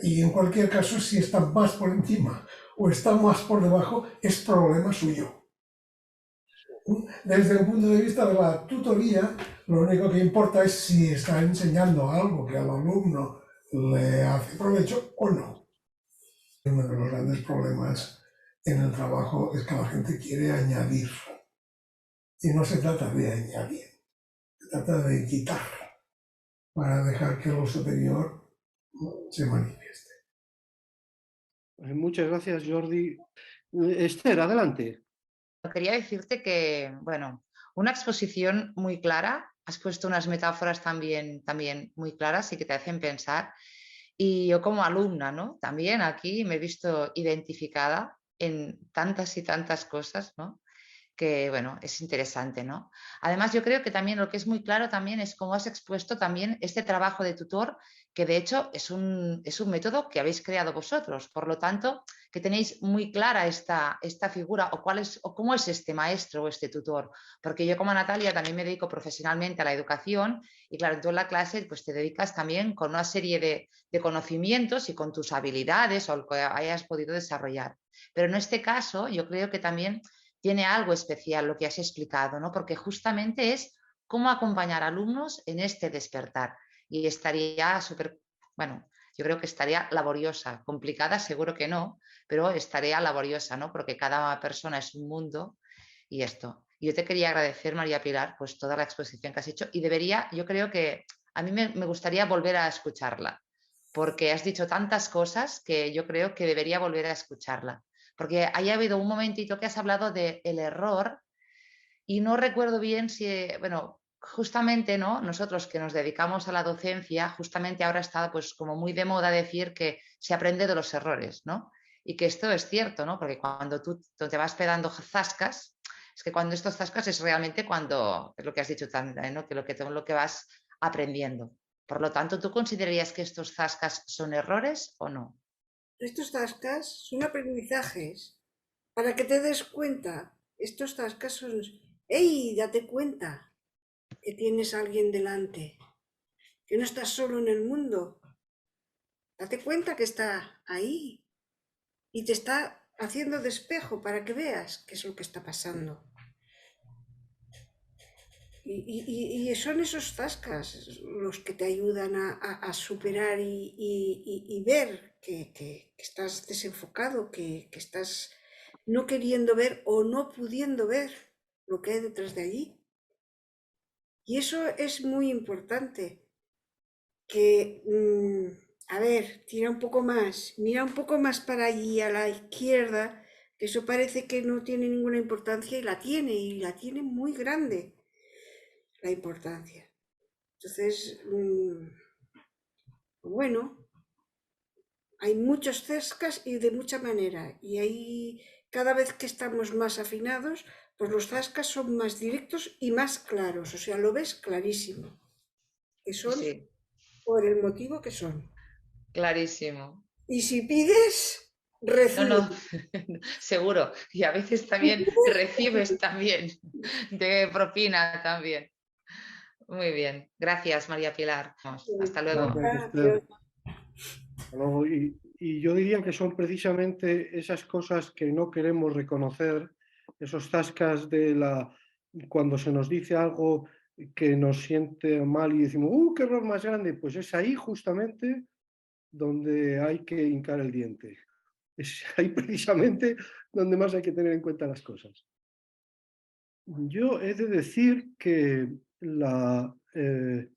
Y en cualquier caso, si está más por encima o está más por debajo, es problema suyo. Desde el punto de vista de la tutoría, lo único que importa es si está enseñando algo que al alumno le hace provecho o no. Uno de los grandes problemas en el trabajo es que la gente quiere añadir. Y no se trata de añadir, se trata de quitar para dejar que lo superior se manifieste. Muchas gracias, Jordi. Esther, adelante. Quería decirte que, bueno, una exposición muy clara, has puesto unas metáforas también muy claras y que te hacen pensar. Y yo como alumna, ¿no? También aquí me he visto identificada en tantas y tantas cosas, ¿no? Que, bueno, es interesante, ¿no? Además, yo creo que también lo que es muy claro también es cómo has expuesto también este trabajo de tutor, que de hecho es un método que habéis creado vosotros. Por lo tanto, que tenéis muy clara esta figura o cómo es este maestro o este tutor. Porque yo como Natalia también me dedico profesionalmente a la educación y claro, tú en la clase pues te dedicas también con una serie de conocimientos y con tus habilidades o lo que hayas podido desarrollar. Pero en este caso yo creo que también tiene algo especial lo que has explicado, ¿no? Porque justamente es cómo acompañar a alumnos en este despertar. Y estaría súper, bueno, yo creo que estaría laboriosa, complicada seguro que no, pero estaría laboriosa, ¿no? Porque cada persona es un mundo y esto. Yo te quería agradecer, María Pilar, pues toda la exposición que has hecho y yo creo que a mí me gustaría volver a escucharla, porque has dicho tantas cosas que yo creo que debería volver a escucharla. Porque haya habido un momentito que has hablado del error y no recuerdo bien si, bueno, justamente, ¿no? Nosotros que nos dedicamos a la docencia, justamente ahora está pues como muy de moda decir que se aprende de los errores, ¿no? Y que esto es cierto, ¿no? Porque cuando tú te vas pegando zascas, es que cuando estos zascas es realmente cuando, es lo que has dicho también, ¿no? Que lo que vas aprendiendo. Por lo tanto, ¿tú considerarías que estos zascas son errores o no? Estos tascas son aprendizajes para que te des cuenta. Estos tascas son, ¡hey! Date cuenta que tienes a alguien delante, que no estás solo en el mundo. Date cuenta que está ahí y te está haciendo de espejo para que veas qué es lo que está pasando. Y son esos tascas los que te ayudan a superar y ver que estás desenfocado, que estás no queriendo ver o no pudiendo ver lo que hay detrás de allí. Y eso es muy importante, que, a ver, mira un poco más para allí a la izquierda, que eso parece que no tiene ninguna importancia y la tiene muy grande la importancia. Entonces, bueno, hay muchos zascas y de mucha manera. Y ahí, cada vez que estamos más afinados, pues los zascas son más directos y más claros. O sea, lo ves clarísimo. Que son Sí, por el motivo que son. clarísimo. Y si pides, recibes. No, seguro. Y a veces también recibes también de propina también. Muy bien. Gracias, María Pilar. Hasta luego. Gracias, Esther. Adiós. Luego, y yo diría que son precisamente esas cosas que no queremos reconocer, esos zascas de cuando se nos dice algo que nos siente mal y decimos, qué error más grande! Pues es ahí justamente donde hay que hincar el diente. Es ahí precisamente donde más hay que tener en cuenta las cosas. Yo he de decir que la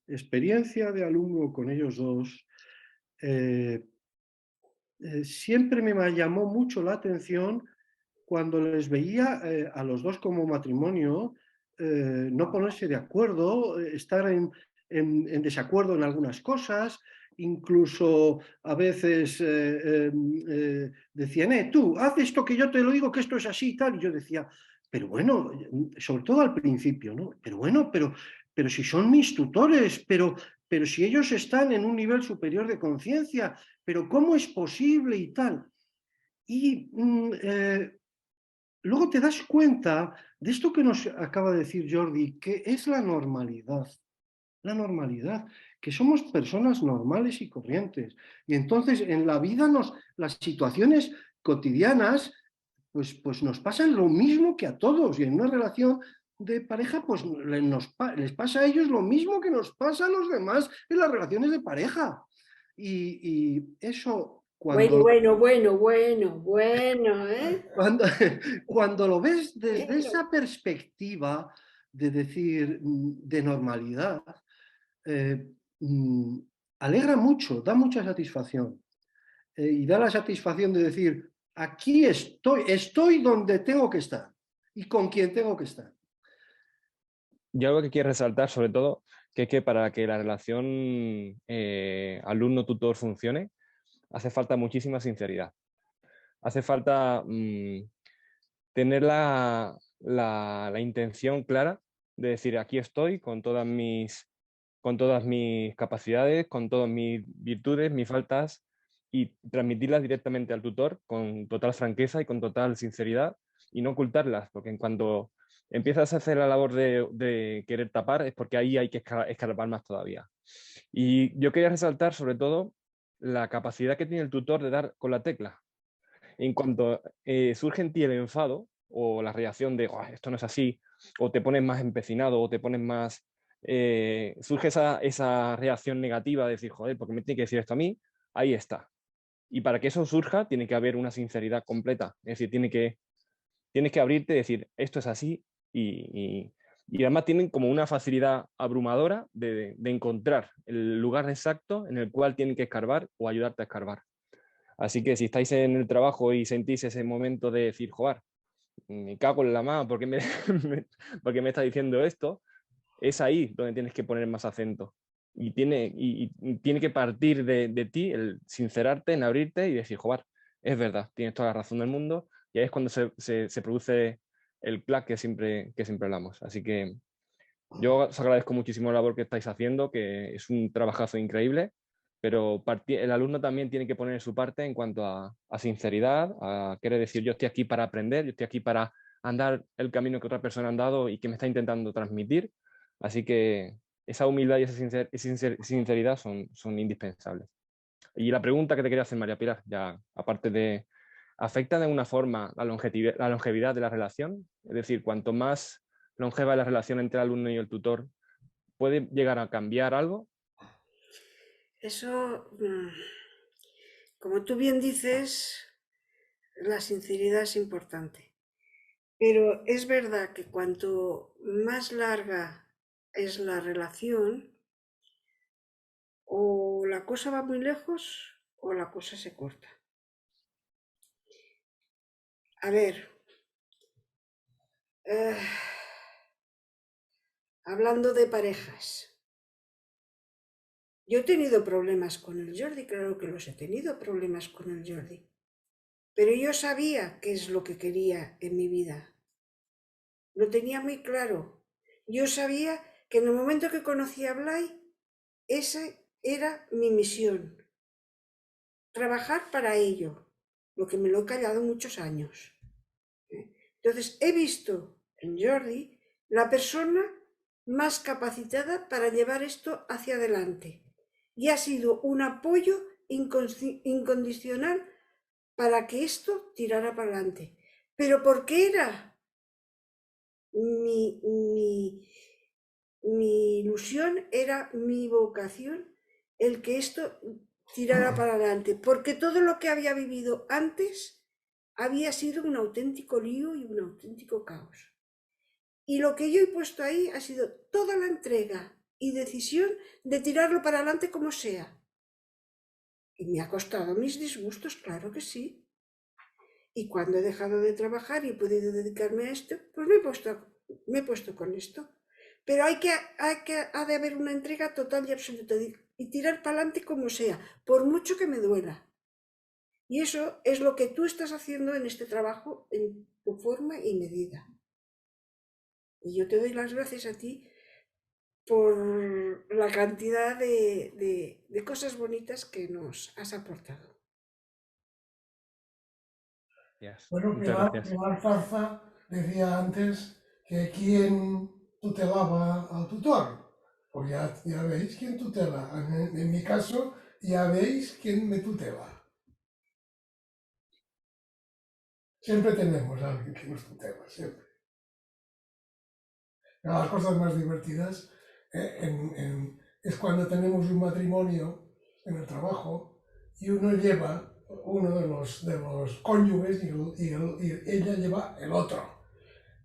experiencia de alumno con ellos dos siempre me llamó mucho la atención cuando les veía a los dos como matrimonio no ponerse de acuerdo, estar en desacuerdo en algunas cosas, incluso a veces decían, tú, haz esto que yo te lo digo, que esto es así y tal, y yo decía, pero bueno, sobre todo al principio, ¿no? Pero bueno, pero si son mis tutores, pero si ellos están en un nivel superior de conciencia, pero ¿cómo es posible y tal? Y luego te das cuenta de esto que nos acaba de decir Jordi, que es la normalidad, que somos personas normales y corrientes. Y entonces en la vida las situaciones cotidianas pues nos pasan lo mismo que a todos. Y en una relación de pareja pues les pasa a ellos lo mismo que nos pasa a los demás en las relaciones de pareja. Y eso Bueno, cuando bueno, bueno, bueno, bueno, ¿eh? cuando, cuando lo ves desde Bueno. esa perspectiva de decir, de normalidad, eh, mm, alegra mucho, da mucha satisfacción. Y da la satisfacción de decir, aquí estoy donde tengo que estar y con quien tengo que estar. Yo algo que quiero resaltar sobre todo, que es que para que la relación alumno-tutor funcione, hace falta muchísima sinceridad. Hace falta tener la intención clara de decir, aquí estoy con todas mis capacidades, con todas mis virtudes, mis faltas, y transmitirlas directamente al tutor con total franqueza y con total sinceridad y no ocultarlas, porque en cuanto empiezas a hacer la labor de querer tapar es porque ahí hay que escarbar más todavía. Y yo quería resaltar sobre todo la capacidad que tiene el tutor de dar con la tecla. En cuanto surge en ti el enfado o la reacción de esto no es así, o te pones más empecinado o te pones más... surge esa reacción negativa de decir, joder, ¿por qué me tiene que decir esto a mí? Ahí está. Y para que eso surja tiene que haber una sinceridad completa. Es decir, tienes que abrirte y decir, esto es así y además tienen como una facilidad abrumadora de encontrar el lugar exacto en el cual tienen que escarbar o ayudarte a escarbar. Así que si estáis en el trabajo y sentís ese momento de decir, joder, me cago en la mano, ¿por qué por qué me está diciendo esto? Es ahí donde tienes que poner más acento. Y tiene que partir de ti el sincerarte, en abrirte y decir, joder, es verdad, tienes toda la razón del mundo. Y ahí es cuando se produce el clac que siempre hablamos. Así que yo os agradezco muchísimo la labor que estáis haciendo, que es un trabajazo increíble, pero el alumno también tiene que poner su parte en cuanto a sinceridad, a querer decir, yo estoy aquí para aprender, yo estoy aquí para andar el camino que otra persona ha andado y que me está intentando transmitir. Así que esa humildad y esa sinceridad son indispensables. Y la pregunta que te quería hacer, María Pilar, ya aparte de, ¿afecta de alguna forma la longevidad de la relación? Es decir, cuanto más longeva es la relación entre el alumno y el tutor, ¿puede llegar a cambiar algo? Eso, como tú bien dices, la sinceridad es importante. Pero es verdad que cuanto más larga es la relación, o la cosa va muy lejos o la cosa se corta. A ver, hablando de parejas, yo he tenido problemas con el Jordi, claro que los he tenido problemas con el Jordi, pero yo sabía qué es lo que quería en mi vida. Lo tenía muy claro. Yo sabía que en el momento que conocí a Blay, esa era mi misión. Trabajar para ello, lo que me lo he callado muchos años. Entonces, he visto en Jordi la persona más capacitada para llevar esto hacia adelante. Y ha sido un apoyo incondicional para que esto tirara para adelante. ¿Pero por qué era mi ilusión, era mi vocación el que esto tirara para adelante? Porque todo lo que había vivido antes había sido un auténtico lío y un auténtico caos. Y lo que yo he puesto ahí ha sido toda la entrega y decisión de tirarlo para adelante como sea. Y me ha costado mis disgustos, claro que sí. Y cuando he dejado de trabajar y he podido dedicarme a esto, pues me he puesto con esto. Pero ha de haber una entrega total y absoluta y tirar para adelante como sea, por mucho que me duela. Y eso es lo que tú estás haciendo en este trabajo en tu forma y medida. Y yo te doy las gracias a ti por la cantidad de cosas bonitas que nos has aportado. Bueno, Pilar Zarza decía antes que quién tutelaba al tutor. Pues ya veis quién tutela. En mi caso, ya veis quién me tutela. Siempre tenemos a alguien que nos tutela, siempre. Las cosas más divertidas es cuando tenemos un matrimonio en el trabajo y uno lleva uno de los cónyuges y ella lleva el otro.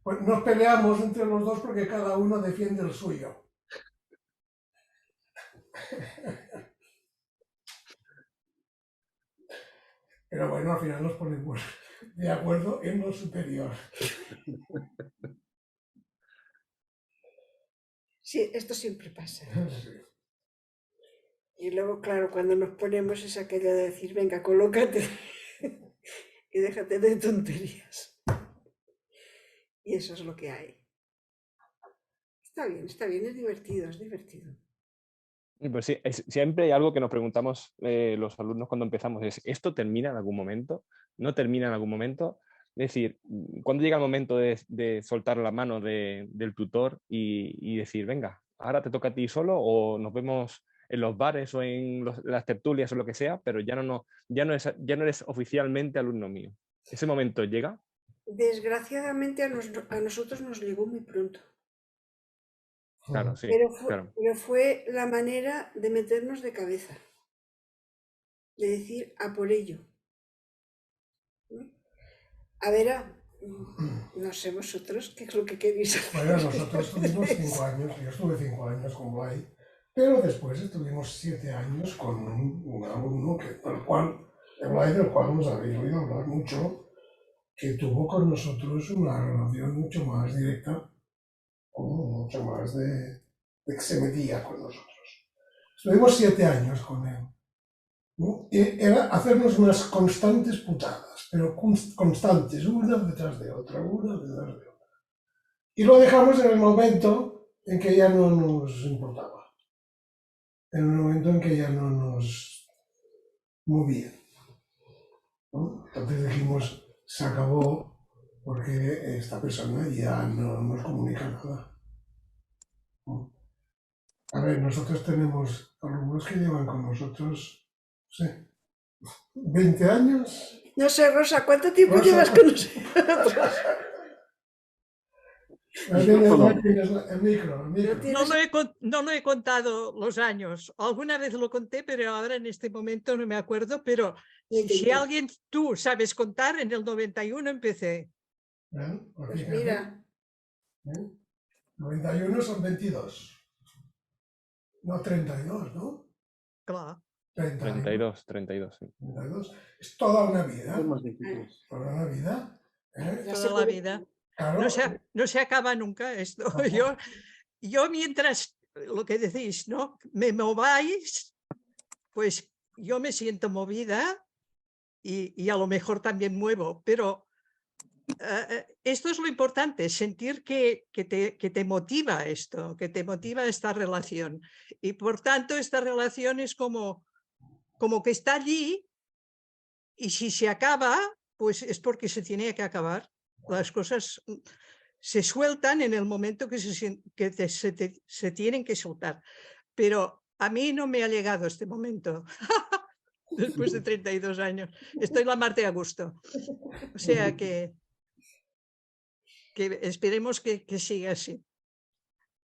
Pues nos peleamos entre los dos porque cada uno defiende el suyo. Pero bueno, al final nos ponemos de acuerdo en lo superior. Sí, esto siempre pasa. Y luego, claro, cuando nos ponemos es aquello de decir, venga, colócate y déjate de tonterías. Y eso es lo que hay. Está bien, es divertido, es divertido. Pues sí, siempre hay algo que nos preguntamos los alumnos cuando empezamos, es ¿esto termina en algún momento? ¿No termina en algún momento? Es decir, ¿cuándo llega el momento de soltar la mano del tutor y decir, venga, ahora te toca a ti solo o nos vemos en los bares o en las tertulias o lo que sea, pero ya no eres oficialmente alumno mío? ¿Ese momento llega? Desgraciadamente a nosotros nos llegó muy pronto. Claro, sí. Pero fue la manera de meternos de cabeza, de decir a por ello. A ver, no sé vosotros qué es lo que queréis hacer. Bueno, nosotros tuvimos 5 años, yo estuve 5 años con Blay, pero después estuvimos 7 años con un alumno del cual nos habéis oído hablar mucho, que tuvo con nosotros una relación mucho más directa, mucho más de que se metía con nosotros. Estuvimos 7 años con él. ¿No? Era hacernos unas constantes putadas, pero constantes, una detrás de otra, una detrás de otra. Y lo dejamos en el momento en que ya no nos importaba, en el momento en que ya no nos movía, ¿no? Entonces dijimos, se acabó porque esta persona ya no nos comunica nada. ¿No? A ver, nosotros tenemos alumnos que llevan con nosotros, sí, 20 años. No sé, Rosa, ¿cuánto tiempo llevas con nosotros? El micro. No lo he contado los años. Alguna vez lo conté, pero ahora en este momento no me acuerdo. Pero si alguien, tú sabes contar, en el 91 empecé. Pues mira. 91 son 22. No 32, ¿no? Claro. 32, sí. 32. Es toda una vida. Toda una vida. Toda la vida. Claro. No se acaba nunca esto. Yo mientras, lo que decís, ¿no? Me mováis, pues yo me siento movida y a lo mejor también muevo, pero esto es lo importante, sentir que te motiva esto, que te motiva esta relación. Y por tanto esta relación es como que está allí y si se acaba, pues es porque se tiene que acabar. Las cosas se sueltan en el momento que se tienen que soltar. Pero a mí no me ha llegado este momento. después de 32 años. Estoy la mar de a gusto. O sea que esperemos que siga así.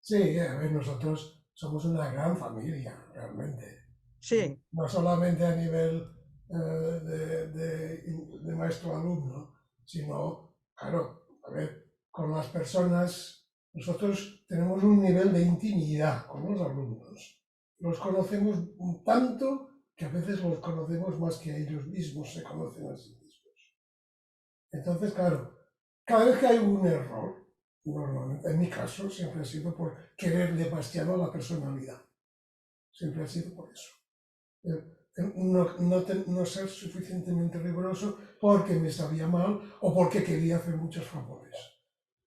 Sí, a ver, nosotros somos una gran familia, realmente. Sí, No solamente a nivel de maestro-alumno, sino, claro, a ver, con las personas, nosotros tenemos un nivel de intimidad con los alumnos. Los conocemos tanto que a veces los conocemos más que ellos mismos se conocen a sí mismos. Entonces, claro, cada vez que hay un error, normalmente, en mi caso, siempre ha sido por querer demasiado la personalidad. Siempre ha sido por eso. No ser suficientemente riguroso porque me sabía mal o porque quería hacer muchos favores.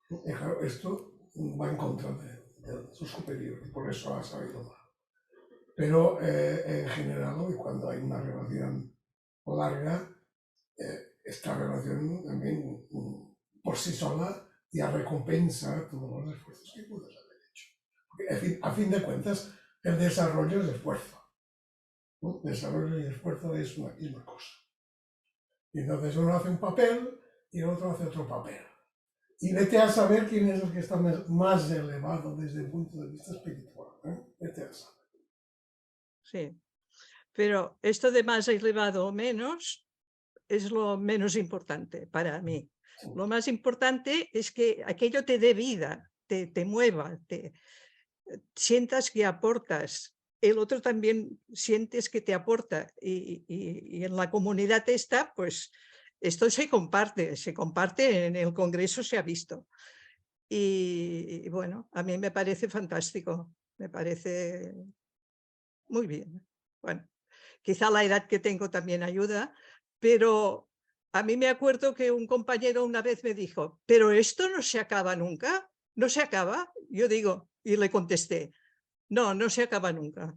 Y claro, esto va en contra de su superior y por eso ha salido mal. Pero en general, cuando hay una relación larga, esta relación también por sí sola ya recompensa todos los esfuerzos que puedes haber hecho. Porque a fin de cuentas, el desarrollo es esfuerzo. Desarrollo y esfuerzo es una misma cosa. Y entonces uno hace un papel y el otro hace otro papel. Y vete a saber quién es el que está más elevado desde el punto de vista espiritual. Vete a saber. sí. Pero esto de más elevado o menos es lo menos importante para mí. Lo más importante es que aquello te dé vida, te mueva, sientas que aportas. El otro también sientes que te aporta y en la comunidad esta, pues esto se comparte en el Congreso, se ha visto. Y bueno, a mí me parece fantástico, me parece muy bien. Bueno, quizá la edad que tengo también ayuda, pero a mí me acuerdo que un compañero una vez me dijo, pero esto no se acaba nunca, no se acaba. Yo digo, y le contesté, no, no se acaba nunca.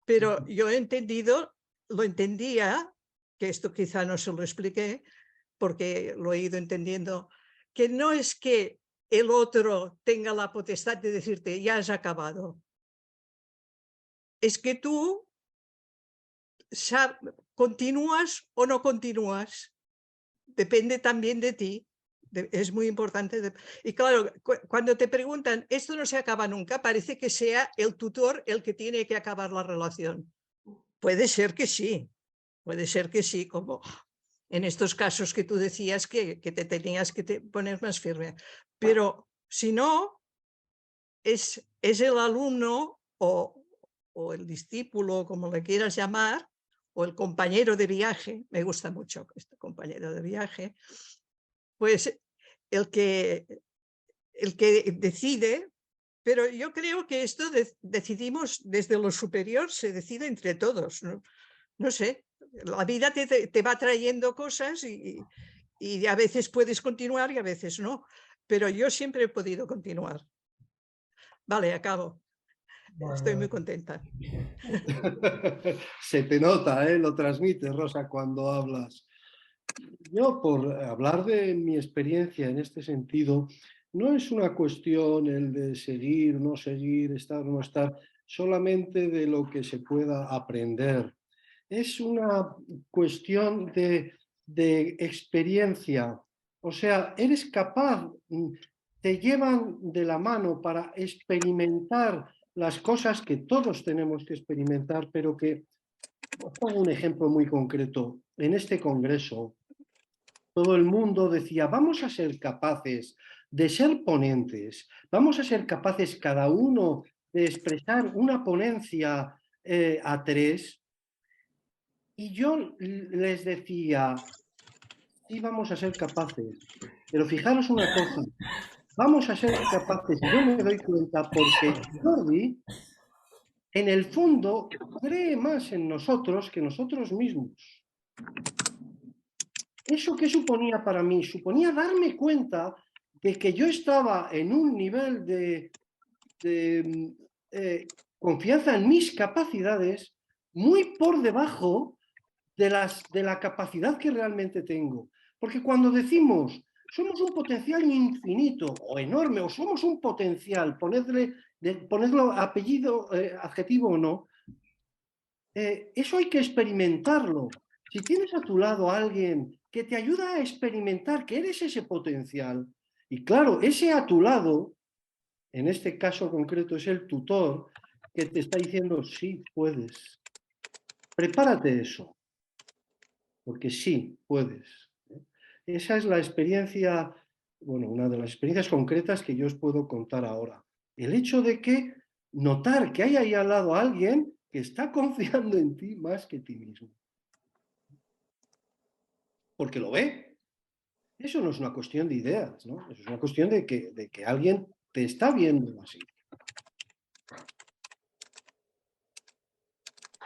Pero yo lo entendía, que esto quizá no se lo expliqué, porque lo he ido entendiendo, que no es que el otro tenga la potestad de decirte, ya has acabado. Es que tú continúas o no continúas. Depende también de ti. Es muy importante. Y claro, cuando te preguntan, esto no se acaba nunca, parece que sea el tutor el que tiene que acabar la relación. Puede ser que sí, como en estos casos que tú decías que te tenías que poner más firme. Pero si no, es el alumno o el discípulo, como le quieras llamar, o el compañero de viaje, me gusta mucho este compañero de viaje, pues el que decide, pero yo creo que esto decidimos desde lo superior, se decide entre todos, ¿no? No sé, la vida te va trayendo cosas y a veces puedes continuar y a veces no, pero yo siempre he podido continuar. Vale, acabo. Estoy muy contenta. Se te nota, lo transmites, Rosa, cuando hablas. Yo, por hablar de mi experiencia en este sentido, no es una cuestión el de seguir, no seguir, estar, no estar, solamente de lo que se pueda aprender. Es una cuestión de experiencia. O sea, eres capaz, te llevan de la mano para experimentar las cosas que todos tenemos que experimentar, pero que, os pongo un ejemplo muy concreto. En este congreso, todo el mundo decía, vamos a ser capaces de ser ponentes, vamos a ser capaces cada uno de expresar una ponencia a 3, y yo les decía, sí vamos a ser capaces, pero fijaros una cosa, vamos a ser capaces, y yo me doy cuenta porque Jordi, en el fondo, cree más en nosotros que nosotros mismos. ¿Eso qué suponía para mí? Suponía darme cuenta de que yo estaba en un nivel de confianza en mis capacidades muy por debajo de la capacidad que realmente tengo. Porque cuando decimos somos un potencial infinito o enorme, o somos un potencial, ponerlo apellido, adjetivo o no, eso hay que experimentarlo. Si tienes a tu lado a alguien que te ayuda a experimentar que eres ese potencial, y claro, ese a tu lado, en este caso concreto es el tutor, que te está diciendo, sí, puedes. Prepárate eso, porque sí, puedes. Esa es la experiencia, bueno, una de las experiencias concretas que yo os puedo contar ahora. El hecho de que notar que hay ahí al lado a alguien que está confiando en ti más que en ti mismo. Porque lo ve. Eso no es una cuestión de ideas, ¿no? Eso es una cuestión de que alguien te está viendo así.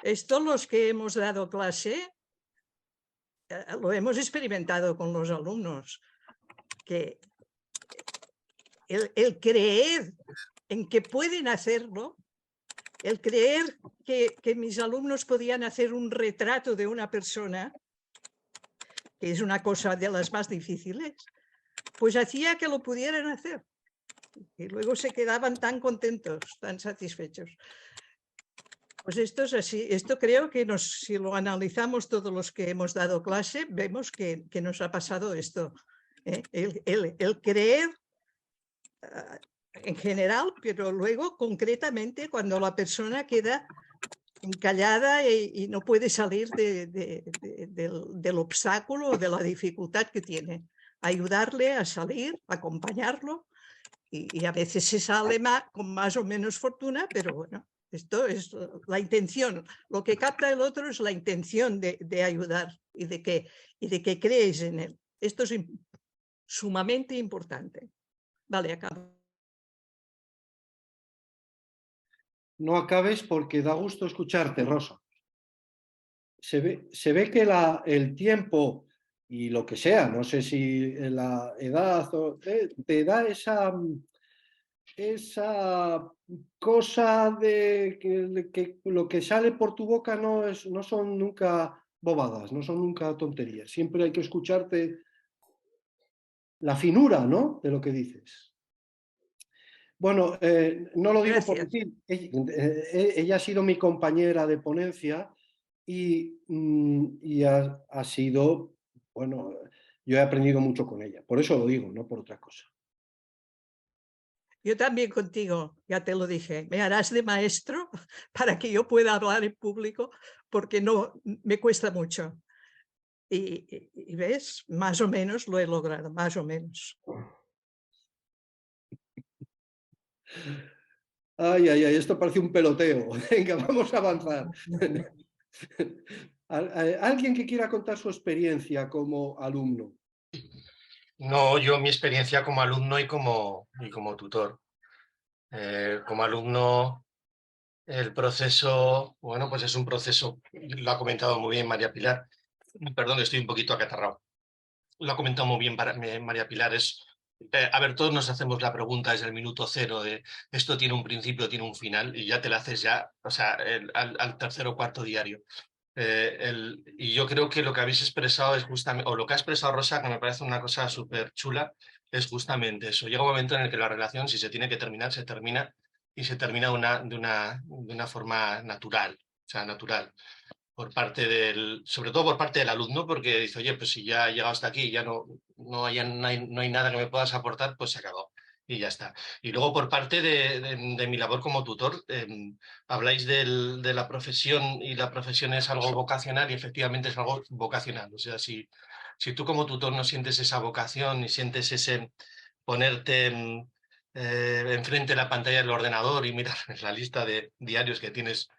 Esto los que hemos dado clase lo hemos experimentado con los alumnos, que el creer en que pueden hacerlo, el creer que mis alumnos podían hacer un retrato de una persona, que es una cosa de las más difíciles, pues hacía que lo pudieran hacer. Y luego se quedaban tan contentos, tan satisfechos. Pues esto es así. Esto creo que si lo analizamos todos los que hemos dado clase, vemos que nos ha pasado esto. El creer en general, pero luego concretamente cuando la persona queda encallada y no puede salir del obstáculo o de la dificultad que tiene. Ayudarle a salir, acompañarlo, y a veces se sale con más o menos fortuna, pero bueno, esto es la intención. Lo que capta el otro es la intención de ayudar y de que crees en él. Esto es sumamente importante. Vale, acabo. No acabes porque da gusto escucharte, Rosa. Se ve que el tiempo y lo que sea, no sé si la edad te da esa cosa de que lo que sale por tu boca no son nunca bobadas, no son nunca tonterías. Siempre hay que escucharte la finura, ¿no?, de lo que dices. Bueno, no lo digo por decir, ella ha sido mi compañera de ponencia y ha sido, bueno, yo he aprendido mucho con ella, por eso lo digo, no por otra cosa. Yo también contigo, ya te lo dije, me harás de maestro para que yo pueda hablar en público, porque no me cuesta mucho. Y ves, más o menos lo he logrado, más o menos. Ay, esto parece un peloteo. Venga, vamos a avanzar. ¿Alguien que quiera contar su experiencia como alumno? No, yo mi experiencia como alumno y como tutor. Como alumno, el proceso, bueno, pues es un proceso, lo ha comentado muy bien María Pilar. Perdón, estoy un poquito acatarrado. Lo ha comentado muy bien María Pilar. A ver, todos nos hacemos la pregunta desde el minuto cero de esto tiene un principio, tiene un final, y ya te la haces ya, o sea, al tercer o cuarto diario. Y yo creo que lo que habéis expresado es justamente, o lo que ha expresado Rosa, que me parece una cosa súper chula, es justamente eso. Llega un momento en el que la relación, si se tiene que terminar, se termina, y se termina de una forma natural, o sea, natural. Sobre todo por parte del alumno, porque dice, oye, pues si ya he llegado hasta aquí y ya no hay nada que me puedas aportar, pues se acabó y ya está. Y luego por parte de mi labor como tutor, habláis de la profesión, y la profesión es algo vocacional, y efectivamente es algo vocacional. O sea, si tú como tutor no sientes esa vocación y sientes ese ponerte enfrente de la pantalla del ordenador y mirar la lista de diarios que tienes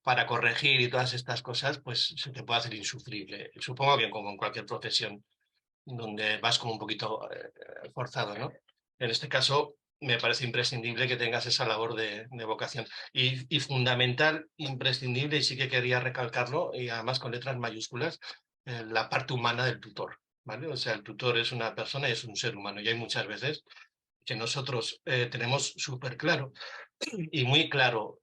para corregir y todas estas cosas, pues se te puede hacer insufrible. Supongo que como en cualquier profesión donde vas como un poquito forzado, ¿no? En este caso me parece imprescindible que tengas esa labor de vocación. Y fundamental, imprescindible, y sí que quería recalcarlo, y además con letras mayúsculas, la parte humana del tutor, ¿vale? O sea, el tutor es una persona y es un ser humano, y hay muchas veces que nosotros tenemos súper claro y muy claro,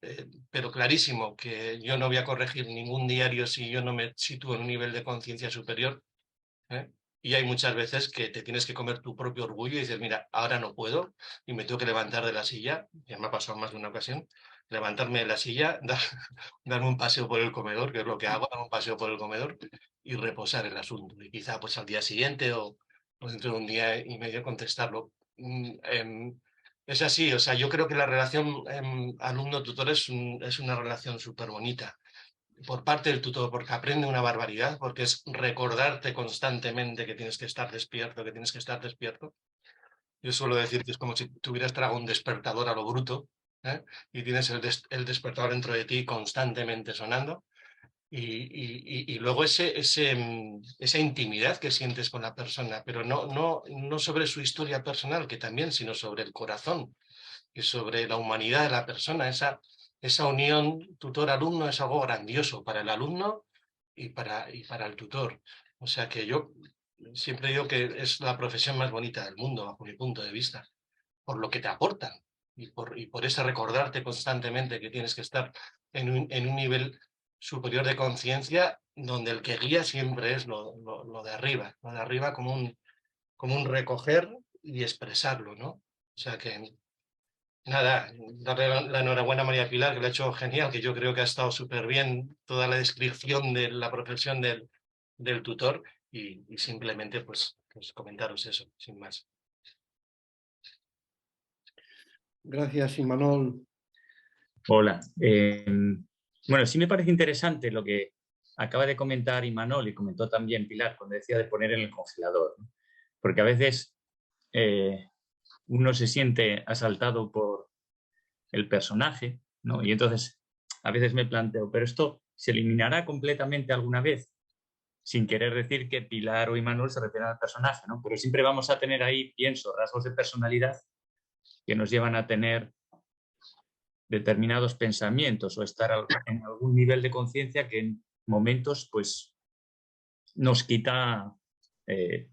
pero clarísimo, que yo no voy a corregir ningún diario si yo no me sitúo en un nivel de conciencia superior. Y hay muchas veces que te tienes que comer tu propio orgullo y dices, mira, ahora no puedo y me tengo que levantar de la silla, ya me ha pasado más de una ocasión, levantarme de la silla, darme un paseo por el comedor, que es lo que hago, darme un paseo por el comedor y reposar el asunto. Y quizá pues al día siguiente o dentro de un día y medio contestarlo. Es así, o sea, yo creo que la relación alumno-tutor es una relación súper bonita por parte del tutor, porque aprende una barbaridad, porque es recordarte constantemente que tienes que estar despierto, que tienes que estar despierto. Yo suelo decir que es como si tuvieras tragado un despertador a lo bruto, ¿eh? Y tienes el despertador dentro de ti constantemente sonando. Y luego esa intimidad que sientes con la persona, pero no sobre su historia personal, que también, sino sobre el corazón y sobre la humanidad de la persona. Esa unión tutor-alumno es algo grandioso para el alumno y para el tutor. O sea que yo siempre digo que es la profesión más bonita del mundo, bajo mi punto de vista, por lo que te aportan y por ese recordarte constantemente que tienes que estar en un nivel superior de conciencia, donde el que guía siempre es lo de arriba como un recoger y expresarlo, ¿no? O sea que, nada, darle la enhorabuena a María Pilar, que lo ha hecho genial, que yo creo que ha estado súper bien toda la descripción de la profesión del tutor y simplemente pues comentaros eso, sin más. Gracias, Imanol. Hola. Bueno, sí me parece interesante lo que acaba de comentar Imanol y comentó también Pilar cuando decía de poner en el congelador, ¿no? Porque a veces uno se siente asaltado por el personaje, ¿no? Y entonces a veces me planteo, ¿pero esto se eliminará completamente alguna vez? Sin querer decir que Pilar o Imanol se refieran al personaje, ¿no? Pero siempre vamos a tener ahí, pienso, rasgos de personalidad que nos llevan a tener determinados pensamientos o estar en algún nivel de conciencia que en momentos pues nos quita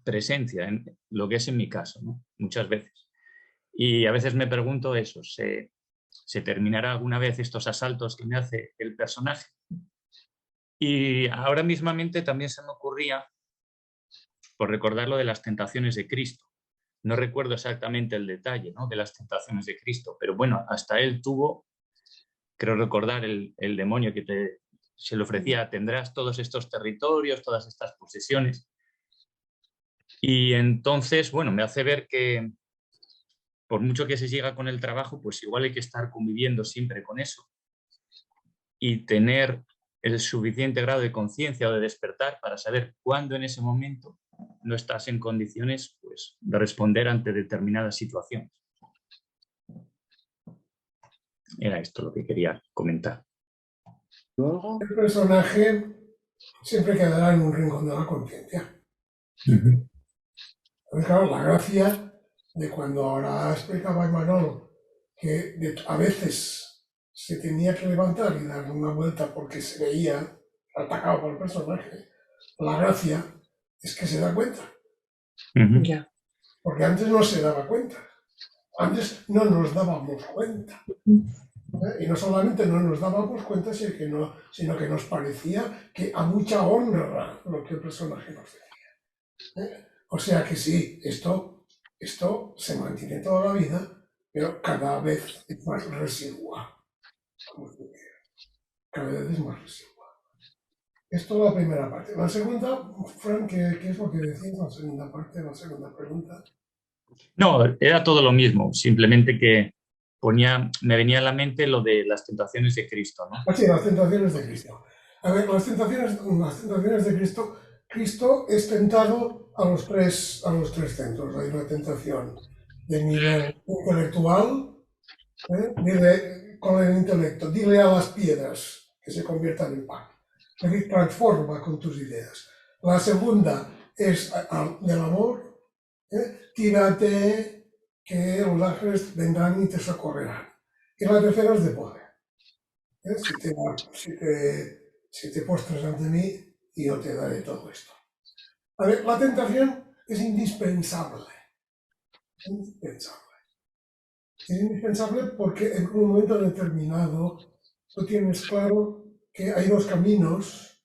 presencia, en lo que es en mi caso, ¿no? Muchas veces. Y a veces me pregunto eso, ¿se terminará alguna vez estos asaltos que me hace el personaje? Y ahora mismamente también se me ocurría, por recordar lo de las tentaciones de Cristo. No recuerdo exactamente el detalle, ¿no?, de las tentaciones de Cristo, pero bueno, hasta él tuvo, creo recordar, el demonio que se le ofrecía, tendrás todos estos territorios, todas estas posesiones. Y entonces, bueno, me hace ver que por mucho que se siga con el trabajo, pues igual hay que estar conviviendo siempre con eso y tener el suficiente grado de conciencia o de despertar para saber cuándo en ese momento no estás en condiciones, pues, de responder ante determinadas situaciones. Era esto lo que quería comentar. El personaje siempre quedará en un rincón de la conciencia. Claro, la gracia de cuando ahora explicaba Imanol que a veces se tenía que levantar y dar una vuelta porque se veía atacado por el personaje, la gracia es que se da cuenta. Ya. Porque antes no se daba cuenta. Antes no nos dábamos cuenta. Y no solamente no nos dábamos cuenta, sino que nos parecía que a mucha honra lo que el personaje nos decía. O sea que sí, esto se mantiene toda la vida, pero cada vez es más residual. Cada vez es más residual. Esto es la primera parte. La segunda, Frank, ¿qué es lo que decías? La segunda parte, la segunda pregunta. No, era todo lo mismo, simplemente que me venía a la mente lo de las tentaciones de Cristo, ¿no? Ah, sí, las tentaciones de Cristo. A ver, las tentaciones de Cristo, Cristo es tentado a los tres centros. Hay una tentación de nivel intelectual, dile con el intelecto, dile a las piedras que se conviertan en pan. Es decir, transforma con tus ideas. La segunda es del amor, tírate que los ángeles vendrán y te socorrerán. Y la tercera es de poder. Si te postras ante mí, yo te daré todo esto. A ver, la tentación es indispensable. Es indispensable porque en un momento determinado tú tienes claro que hay dos caminos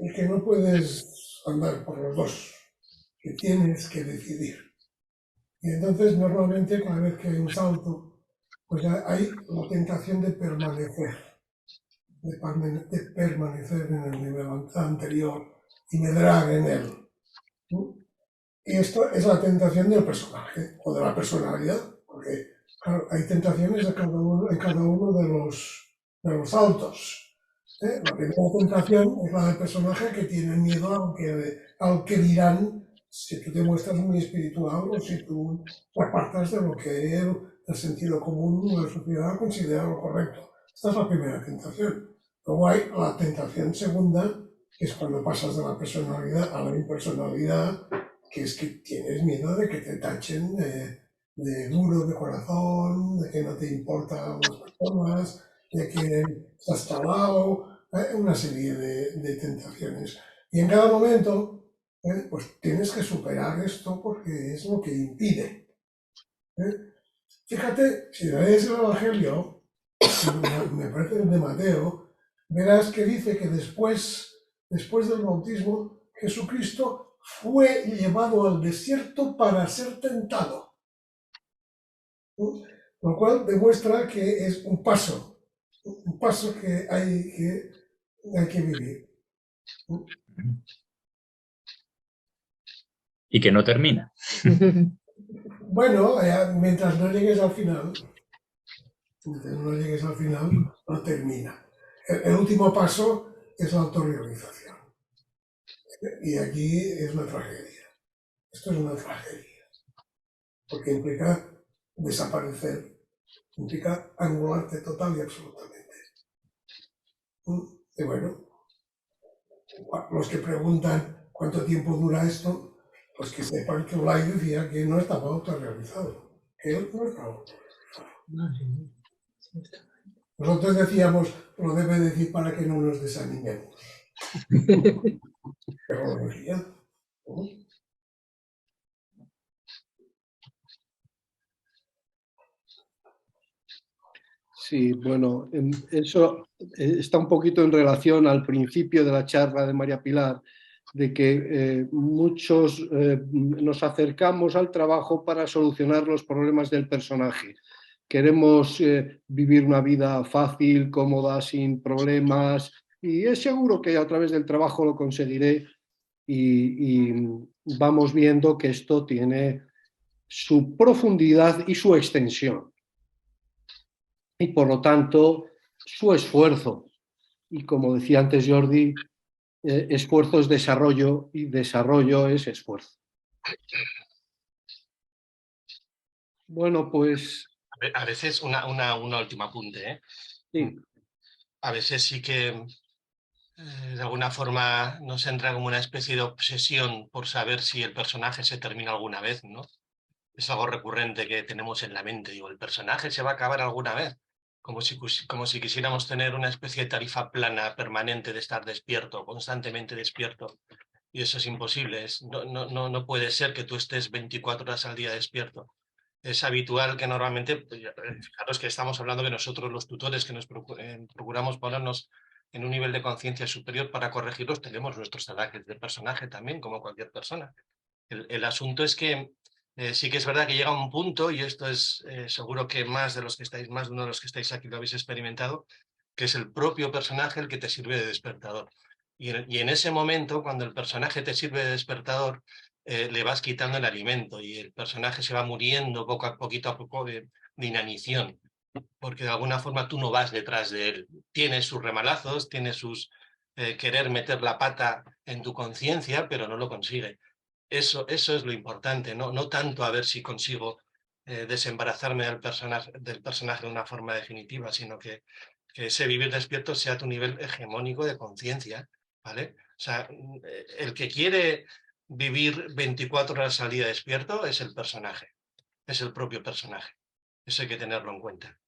y que no puedes andar por los dos, que tienes que decidir. Y entonces normalmente cada vez que hay un salto, pues hay la tentación de permanecer en el nivel anterior y medrar en él. Y esto es la tentación del personaje o de la personalidad, porque claro, hay tentaciones en cada uno de los autos. La primera tentación es la del personaje que tiene miedo al que dirán si tú te muestras muy espiritual o si tú te apartas de lo que el sentido común de la sociedad considera lo correcto. Esta es la primera tentación. Luego hay la tentación segunda, que es cuando pasas de la personalidad a la impersonalidad, que es que tienes miedo de que te tachen de duro de corazón, de que no te importan las personas, de que estás chalado, una serie de tentaciones. Y en cada momento, pues tienes que superar esto porque es lo que impide. Fíjate, si lees el Evangelio, me parece el de Mateo, verás que dice que después del bautismo, Jesucristo fue llevado al desierto para ser tentado. Lo cual demuestra que es un paso que hay que vivir. Y que no termina. Bueno, mientras no llegues al final, no termina. El último paso es la autorrealización. Y aquí es una tragedia. Esto es una tragedia. Porque implica desaparecer, implica anularte total y absolutamente. Y bueno, los que preguntan cuánto tiempo dura esto, pues que sepan que Blay decía que no estaba autorrealizado, que él no estaba autorrealizado. Nosotros decíamos, lo debe decir para que no nos desanimemos. Pero lo decía. Sí, bueno, eso está un poquito en relación al principio de la charla de María Pilar, de que muchos nos acercamos al trabajo para solucionar los problemas del personaje. Queremos vivir una vida fácil, cómoda, sin problemas, y es seguro que a través del trabajo lo conseguiré, y vamos viendo que esto tiene su profundidad y su extensión. Y por lo tanto, su esfuerzo. Y como decía antes Jordi, esfuerzo es desarrollo y desarrollo es esfuerzo. Bueno, pues... A veces, una última apunte, ¿eh? Sí. A veces sí que de alguna forma nos entra como una especie de obsesión por saber si el personaje se termina alguna vez, ¿no? Es algo recurrente que tenemos en la mente. Digo, el personaje se va a acabar alguna vez. Como si quisiéramos tener una especie de tarifa plana permanente de estar despierto, constantemente despierto. Y eso es imposible. No puede ser que tú estés 24 horas al día despierto. Es habitual que normalmente, fijaros que estamos hablando de nosotros los tutores que nos procuramos ponernos en un nivel de conciencia superior para corregirlos, tenemos nuestros ataques de personaje también, como cualquier persona. El asunto es que sí que es verdad que llega un punto, y esto es seguro que más de uno de los que estáis aquí lo habéis experimentado, que es el propio personaje el que te sirve de despertador. Y en ese momento, cuando el personaje te sirve de despertador, le vas quitando el alimento y el personaje se va muriendo poquito a poco de inanición, porque de alguna forma tú no vas detrás de él. Tiene sus remalazos, tiene sus querer meter la pata en tu conciencia, pero no lo consigue. Eso es lo importante, no tanto a ver si consigo desembarazarme del personaje de una forma definitiva, sino que ese vivir despierto sea tu nivel hegemónico de conciencia, ¿vale? O sea, el que quiere vivir 24 horas al día despierto es el personaje, es el propio personaje. Eso hay que tenerlo en cuenta.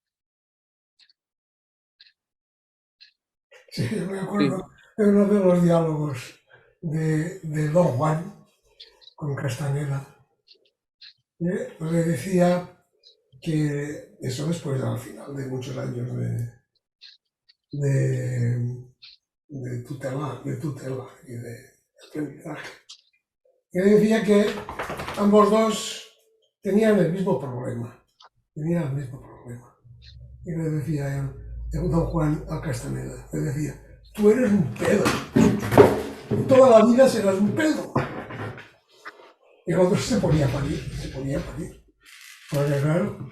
Sí, yo me acuerdo de uno de los diálogos de Don Juan con Castaneda. Le decía que eso después, al final de muchos años de tutela y de aprendizaje, que decía que ambos dos tenían el mismo problema. y le decía el don Juan al Castaneda, le decía, tú eres un pedo, toda la vida serás un pedo. Y el otro se ponía a parir. Porque claro,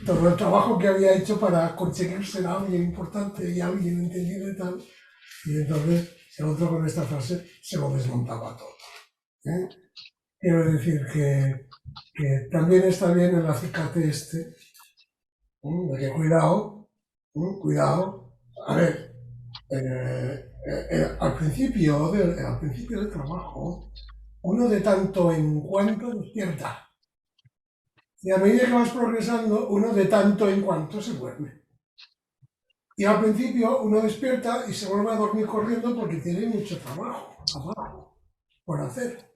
todo el trabajo que había hecho para conseguir ser alguien importante y alguien entendido y tal, y entonces el otro con esta frase se lo desmontaba todo. Quiero decir que también está bien el acicate este, de que cuidado, a ver, al principio del trabajo, uno de tanto en cuanto despierta. Y a medida que vas progresando, uno de tanto en cuanto se duerme. Y al principio uno despierta y se vuelve a dormir corriendo porque tiene mucho trabajo abajo por hacer.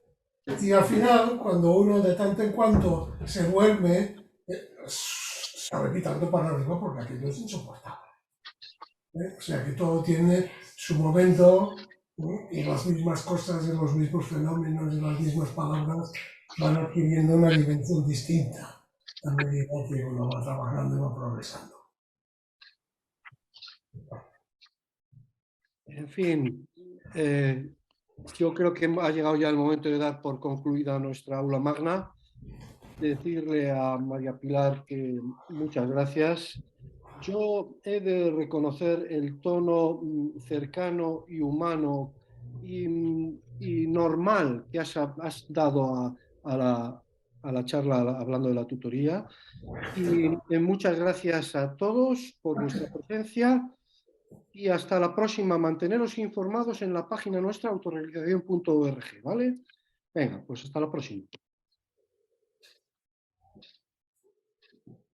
Y al final, cuando uno de tanto en cuanto se duerme, sale pitando para arriba porque aquello es insoportable. O sea que todo tiene su momento, y las mismas cosas, y los mismos fenómenos, y las mismas palabras van adquiriendo una dimensión distinta a medida que uno va trabajando y va progresando. En fin, yo creo que ha llegado ya el momento de dar por concluida nuestra aula magna. Decirle a María Pilar que muchas gracias. Yo he de reconocer el tono cercano y humano y normal que has dado a la charla hablando de la tutoría. Y muchas gracias a todos por vuestra presencia y hasta la próxima. Manteneros informados en la página nuestra autorrealización.org, ¿vale? Venga, pues hasta la próxima.